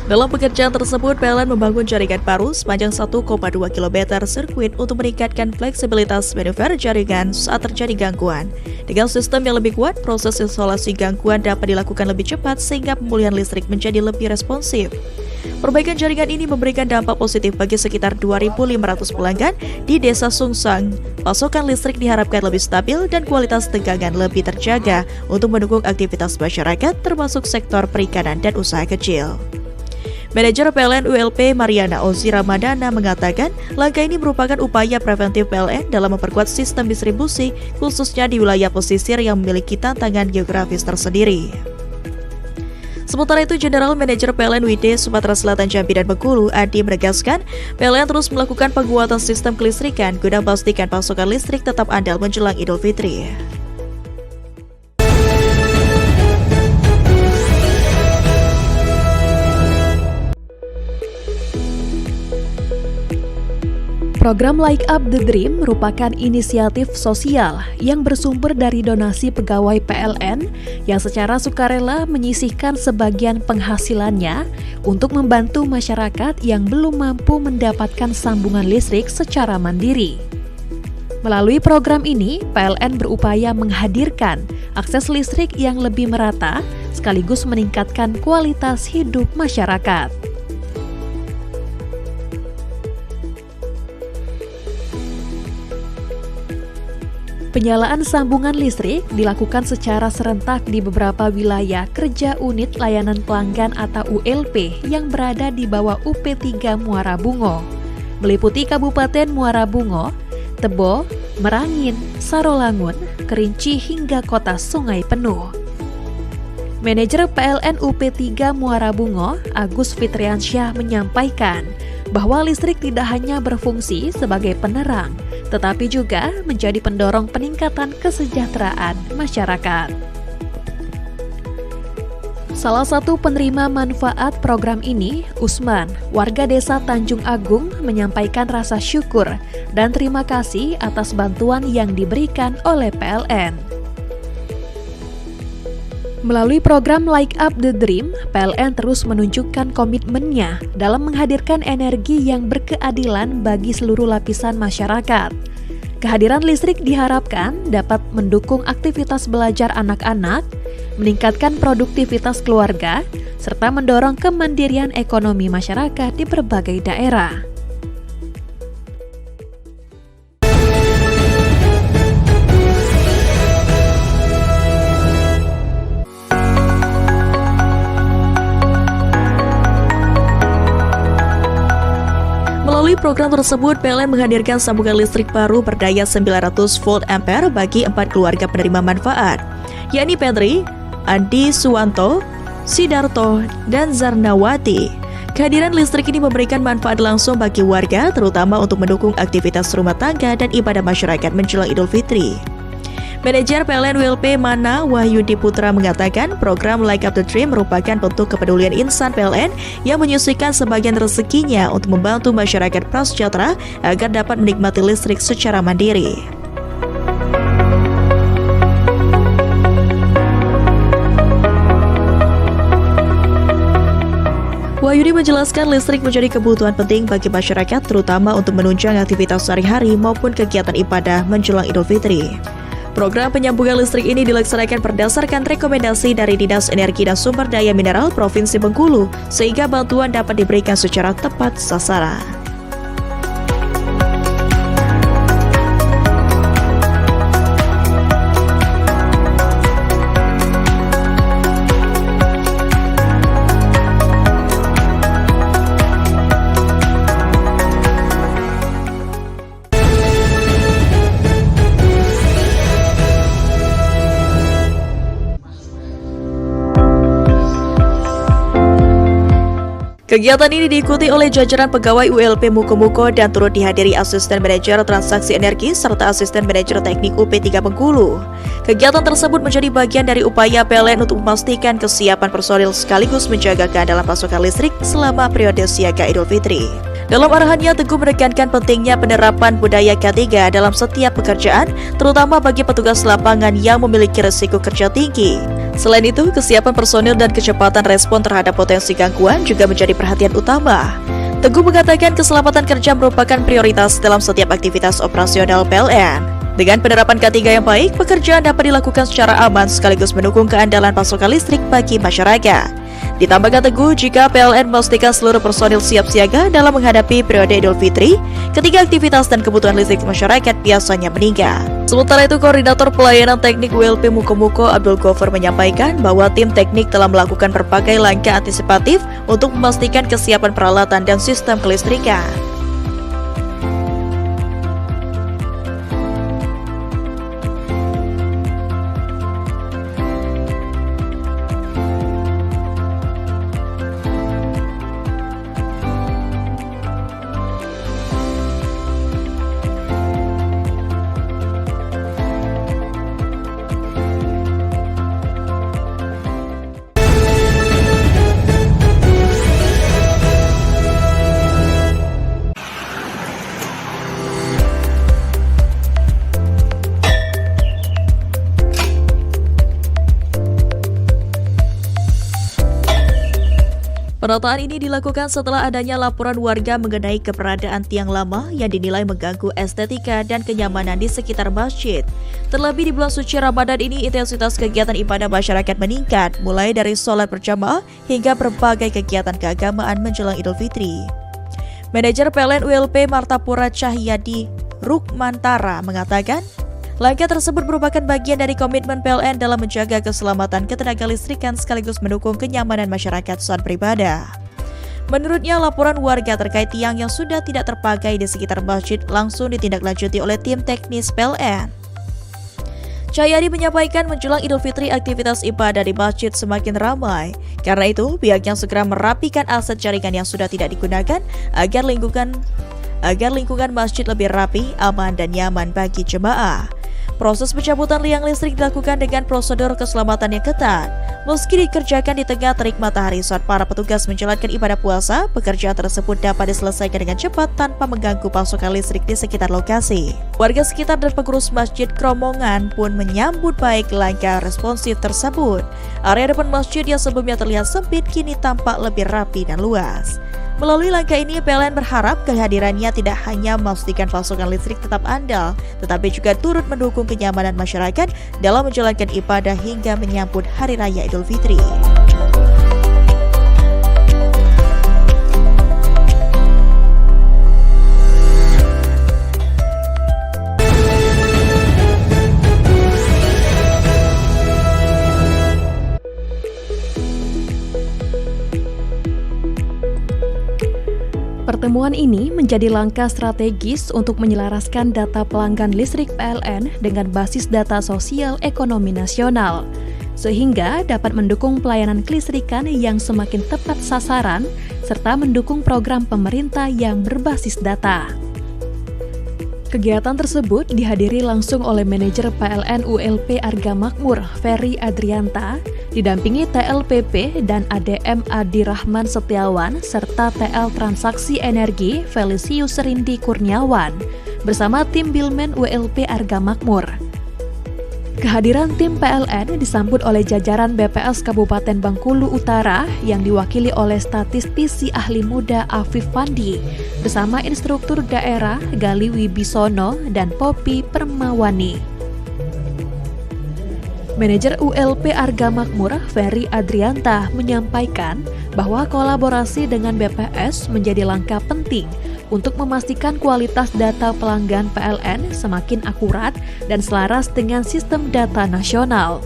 Dalam pekerjaan tersebut, PLN membangun jaringan baru sepanjang 1,2 km sirkuit untuk meningkatkan fleksibilitas manuver jaringan saat terjadi gangguan. Dengan sistem yang lebih kuat, proses isolasi gangguan dapat dilakukan lebih cepat sehingga pemulihan listrik menjadi lebih responsif. Perbaikan jaringan ini memberikan dampak positif bagi sekitar 2.500 pelanggan di Desa Sungsang. Pasokan listrik diharapkan lebih stabil dan kualitas tegangan lebih terjaga untuk mendukung aktivitas masyarakat termasuk sektor perikanan dan usaha kecil. Manajer PLN ULP Mariana Ozi Ramadana mengatakan langkah ini merupakan upaya preventif PLN dalam memperkuat sistem distribusi khususnya di wilayah pesisir yang memiliki tantangan geografis tersendiri. Sementara itu, General Manager PLN WD Sumatera Selatan Jambi dan Bengkulu Adi menegaskan PLN terus melakukan penguatan sistem kelistrikan guna memastikan pasokan listrik tetap andal menjelang Idul Fitri. Program Like Up the Dream merupakan inisiatif sosial yang bersumber dari donasi pegawai PLN yang secara sukarela menyisihkan sebagian penghasilannya untuk membantu masyarakat yang belum mampu mendapatkan sambungan listrik secara mandiri. Melalui program ini, PLN berupaya menghadirkan akses listrik yang lebih merata sekaligus meningkatkan kualitas hidup masyarakat. Penyalaan sambungan listrik dilakukan secara serentak di beberapa wilayah kerja unit layanan pelanggan atau ULP yang berada di bawah UP3 Muara Bungo, meliputi Kabupaten Muara Bungo, Tebo, Merangin, Sarolangun, Kerinci hingga Kota Sungai Penuh. Manajer PLN UP3 Muara Bungo, Agus Fitriansyah menyampaikan bahwa listrik tidak hanya berfungsi sebagai penerang, tetapi juga menjadi pendorong peningkatan kesejahteraan masyarakat. Salah satu penerima manfaat program ini, Usman, warga desa Tanjung Agung, menyampaikan rasa syukur dan terima kasih atas bantuan yang diberikan oleh PLN. Melalui program Like Up the Dream, PLN terus menunjukkan komitmennya dalam menghadirkan energi yang berkeadilan bagi seluruh lapisan masyarakat. Kehadiran listrik diharapkan dapat mendukung aktivitas belajar anak-anak, meningkatkan produktivitas keluarga, serta mendorong kemandirian ekonomi masyarakat di berbagai daerah. Melalui program tersebut, PLN menghadirkan sambungan listrik baru berdaya 900 volt ampere bagi 4 keluarga penerima manfaat, yakni Petri, Andi Suwanto, Sidarto, dan Zarnawati. Kehadiran listrik ini memberikan manfaat langsung bagi warga, terutama untuk mendukung aktivitas rumah tangga dan ibadah masyarakat menjelang Idul Fitri. Manajer PLN ULP Mana Wahyudi Putra mengatakan program Like Up the Dream merupakan bentuk kepedulian insan PLN yang menyisihkan sebagian rezekinya untuk membantu masyarakat prasejahtera agar dapat menikmati listrik secara mandiri. Wahyudi menjelaskan listrik menjadi kebutuhan penting bagi masyarakat, terutama untuk menunjang aktivitas sehari-hari maupun kegiatan ibadah menjelang Idul Fitri. Program penyambungan listrik ini dilaksanakan berdasarkan rekomendasi dari Dinas Energi dan Sumber Daya Mineral Provinsi Bengkulu, sehingga bantuan dapat diberikan secara tepat sasaran. Kegiatan ini diikuti oleh jajaran pegawai ULP Muko-Muko dan turut dihadiri Asisten Manajer Transaksi Energi serta Asisten Manajer Teknik UP3 Bengkulu. Kegiatan tersebut menjadi bagian dari upaya PLN untuk memastikan kesiapan personil sekaligus menjaga keandalan pasokan listrik selama periode siaga Idul Fitri. Dalam arahannya, Teguh menekankan pentingnya penerapan budaya K3 dalam setiap pekerjaan, terutama bagi petugas lapangan yang memiliki risiko kerja tinggi. Selain itu, kesiapan personil dan kecepatan respon terhadap potensi gangguan juga menjadi perhatian utama. Teguh mengatakan keselamatan kerja merupakan prioritas dalam setiap aktivitas operasional PLN. Dengan penerapan K3 yang baik, pekerjaan dapat dilakukan secara aman sekaligus mendukung keandalan pasokan listrik bagi masyarakat. Ditambahkan Teguh, jika PLN memastikan seluruh personil siap siaga dalam menghadapi periode Idul Fitri, ketika aktivitas dan kebutuhan listrik masyarakat biasanya meningkat. Sementara itu, Koordinator Pelayanan Teknik ULP Muko-Muko Abdul Ghaffar menyampaikan bahwa tim teknik telah melakukan berbagai langkah antisipatif untuk memastikan kesiapan peralatan dan sistem kelistrikan. Penataan ini dilakukan setelah adanya laporan warga mengenai keberadaan tiang lama yang dinilai mengganggu estetika dan kenyamanan di sekitar masjid. Terlebih di bulan suci Ramadan ini, intensitas kegiatan ibadah masyarakat meningkat, mulai dari sholat berjamaah hingga berbagai kegiatan keagamaan menjelang Idul Fitri. Manajer PLN ULP Martapura Cahyadi Rukmantara mengatakan, langkah tersebut merupakan bagian dari komitmen PLN dalam menjaga keselamatan ketenaga listrikan sekaligus mendukung kenyamanan masyarakat saat beribadah. Menurutnya, laporan warga terkait tiang yang sudah tidak terpakai di sekitar masjid langsung ditindaklanjuti oleh tim teknis PLN. Cahyadi menyampaikan menjelang Idul Fitri aktivitas ibadah di masjid semakin ramai. Karena itu, pihaknya segera merapikan aset jaringan yang sudah tidak digunakan agar lingkungan masjid lebih rapi, aman, dan nyaman bagi jemaah. Proses pencabutan liang listrik dilakukan dengan prosedur keselamatan yang ketat. Meski dikerjakan di tengah terik matahari saat para petugas menjalankan ibadah puasa, pekerjaan tersebut dapat diselesaikan dengan cepat tanpa mengganggu pasokan listrik di sekitar lokasi. Warga sekitar dan pengurus masjid Kromongan pun menyambut baik langkah responsif tersebut. Area depan masjid yang sebelumnya terlihat sempit kini tampak lebih rapi dan luas. Melalui langkah ini, PLN berharap kehadirannya tidak hanya memastikan pasokan listrik tetap andal, tetapi juga turut mendukung kenyamanan masyarakat dalam menjalankan ibadah hingga menyambut Hari Raya Idul Fitri. Pertemuan ini menjadi langkah strategis untuk menyelaraskan data pelanggan listrik PLN dengan basis data sosial ekonomi nasional, sehingga dapat mendukung pelayanan kelistrikan yang semakin tepat sasaran, serta mendukung program pemerintah yang berbasis data. Kegiatan tersebut dihadiri langsung oleh manajer PLN ULP Arga Makmur, Ferry Adrianta, didampingi TLPP dan ADM Adi Rahman Setiawan, serta TL Transaksi Energi Felicius Rindi Kurniawan, bersama tim Bilmen ULP Arga Makmur. Kehadiran tim PLN disambut oleh jajaran BPS Kabupaten Bengkulu Utara yang diwakili oleh statistisi ahli muda Afif Fandi bersama instruktur daerah Gali Wibisono dan Poppy Permawani. Manajer ULP Arga Makmur, Ferry Adrianta, menyampaikan bahwa kolaborasi dengan BPS menjadi langkah penting untuk memastikan kualitas data pelanggan PLN semakin akurat dan selaras dengan sistem data nasional.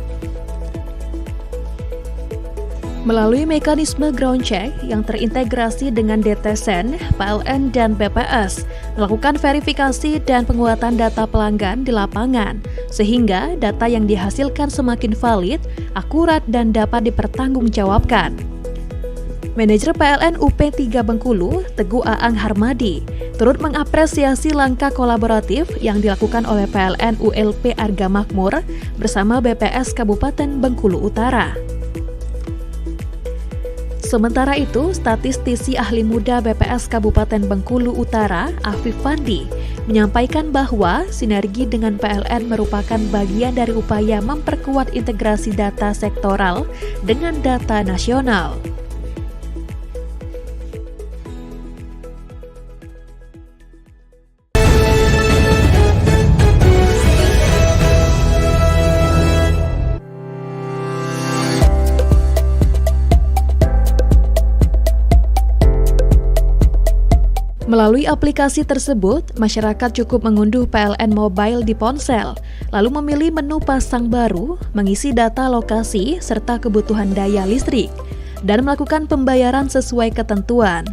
Melalui mekanisme ground check yang terintegrasi dengan DTSEN, PLN, dan BPS, melakukan verifikasi dan penguatan data pelanggan di lapangan, sehingga data yang dihasilkan semakin valid, akurat, dan dapat dipertanggungjawabkan. Manajer PLN UP3 Bengkulu, Teguh Aang Harmadi, turut mengapresiasi langkah kolaboratif yang dilakukan oleh PLN ULP Arga Makmur bersama BPS Kabupaten Bengkulu Utara. Sementara itu, statistisi ahli muda BPS Kabupaten Bengkulu Utara, Afif Fandi, menyampaikan bahwa sinergi dengan PLN merupakan bagian dari upaya memperkuat integrasi data sektoral dengan data nasional. Melalui aplikasi tersebut, masyarakat cukup mengunduh PLN Mobile di ponsel, lalu memilih menu pasang baru, mengisi data lokasi serta kebutuhan daya listrik, dan melakukan pembayaran sesuai ketentuan.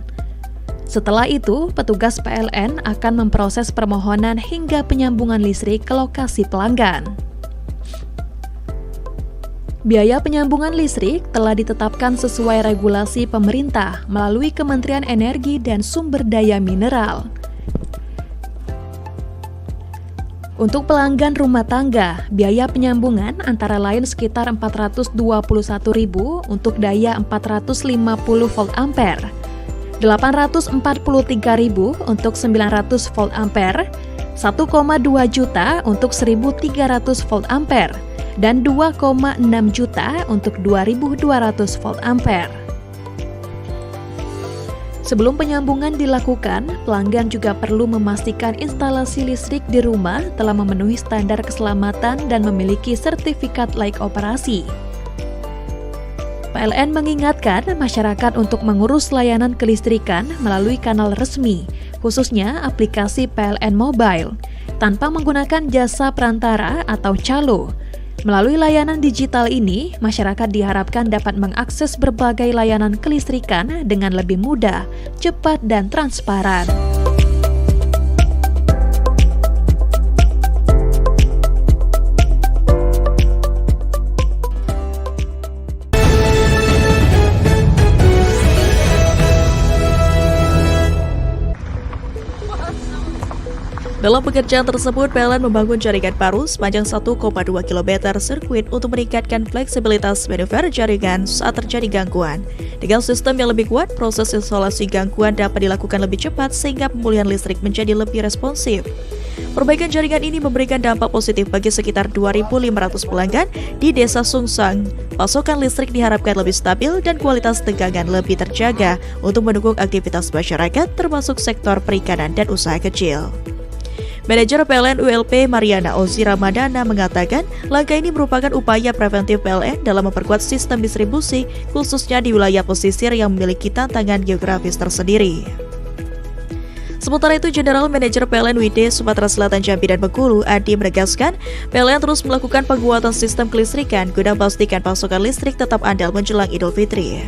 Setelah itu, petugas PLN akan memproses permohonan hingga penyambungan listrik ke lokasi pelanggan. Biaya penyambungan listrik telah ditetapkan sesuai regulasi pemerintah melalui Kementerian Energi dan Sumber Daya Mineral. Untuk pelanggan rumah tangga, biaya penyambungan antara lain sekitar Rp421.000 untuk daya 450 volt ampere, Rp843.000 untuk 900 volt ampere, 1,2 juta untuk 1.300 volt ampere, dan 2,6 juta untuk 2.200 volt ampere. Sebelum penyambungan dilakukan, pelanggan juga perlu memastikan instalasi listrik di rumah telah memenuhi standar keselamatan dan memiliki sertifikat layak operasi. PLN mengingatkan masyarakat untuk mengurus layanan kelistrikan melalui kanal resmi, khususnya aplikasi PLN Mobile, tanpa menggunakan jasa perantara atau calo. Melalui layanan digital ini, masyarakat diharapkan dapat mengakses berbagai layanan kelistrikan dengan lebih mudah, cepat, dan transparan. Dalam pekerjaan tersebut, PLN membangun jaringan baru sepanjang 1,2 km sirkuit untuk meningkatkan fleksibilitas manuver jaringan saat terjadi gangguan. Dengan sistem yang lebih kuat, proses instalasi gangguan dapat dilakukan lebih cepat sehingga pemulihan listrik menjadi lebih responsif. Perbaikan jaringan ini memberikan dampak positif bagi sekitar 2.500 pelanggan di Desa Sungsang. Pasokan listrik diharapkan lebih stabil dan kualitas tegangan lebih terjaga untuk mendukung aktivitas masyarakat termasuk sektor perikanan dan usaha kecil. Manajer PLN ULP Mariana Ozi Ramadana mengatakan langkah ini merupakan upaya preventif PLN dalam memperkuat sistem distribusi khususnya di wilayah pesisir yang memiliki tantangan geografis tersendiri. Sementara itu, General Manager PLN WD Sumatera Selatan Jambi dan Bengkulu Adi menegaskan PLN terus melakukan penguatan sistem kelistrikan guna memastikan pasokan listrik tetap andal menjelang Idul Fitri.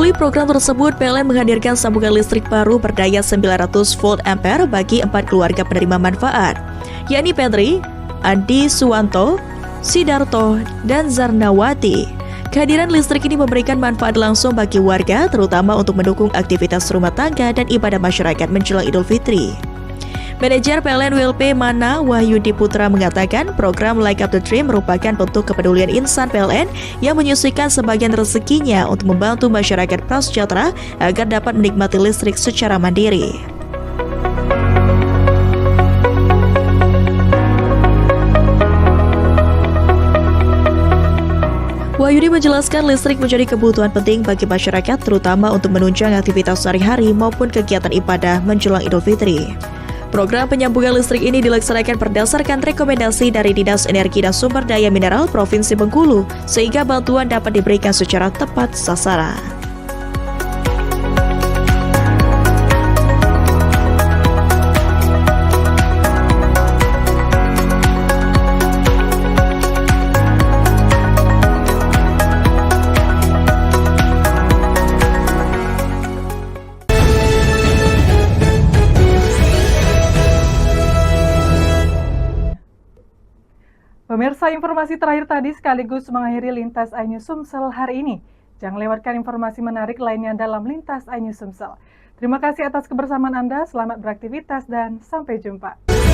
Melalui program tersebut, PLN menghadirkan sambungan listrik baru berdaya 900 volt ampere bagi 4 keluarga penerima manfaat, yakni Petri, Andi Suwanto, Sidarto, dan Zarnawati. Kehadiran listrik ini memberikan manfaat langsung bagi warga, terutama untuk mendukung aktivitas rumah tangga dan ibadah masyarakat menjelang Idul Fitri. Manajer PLN WLP Mana Wahyudi Putra mengatakan program Like Up the Dream merupakan bentuk kepedulian insan PLN yang menyisihkan sebagian rezekinya untuk membantu masyarakat prasejahtera agar dapat menikmati listrik secara mandiri. Wahyudi menjelaskan listrik menjadi kebutuhan penting bagi masyarakat, terutama untuk menunjang aktivitas sehari-hari maupun kegiatan ibadah menjelang Idul Fitri. Program penyambungan listrik ini dilaksanakan berdasarkan rekomendasi dari Dinas Energi dan Sumber Daya Mineral Provinsi Bengkulu, sehingga bantuan dapat diberikan secara tepat sasaran. Pemirsa, informasi terakhir tadi sekaligus mengakhiri Lintas iNews Sumsel hari ini. Jangan lewatkan informasi menarik lainnya dalam Lintas iNews Sumsel. Terima kasih atas kebersamaan Anda, selamat beraktivitas dan sampai jumpa.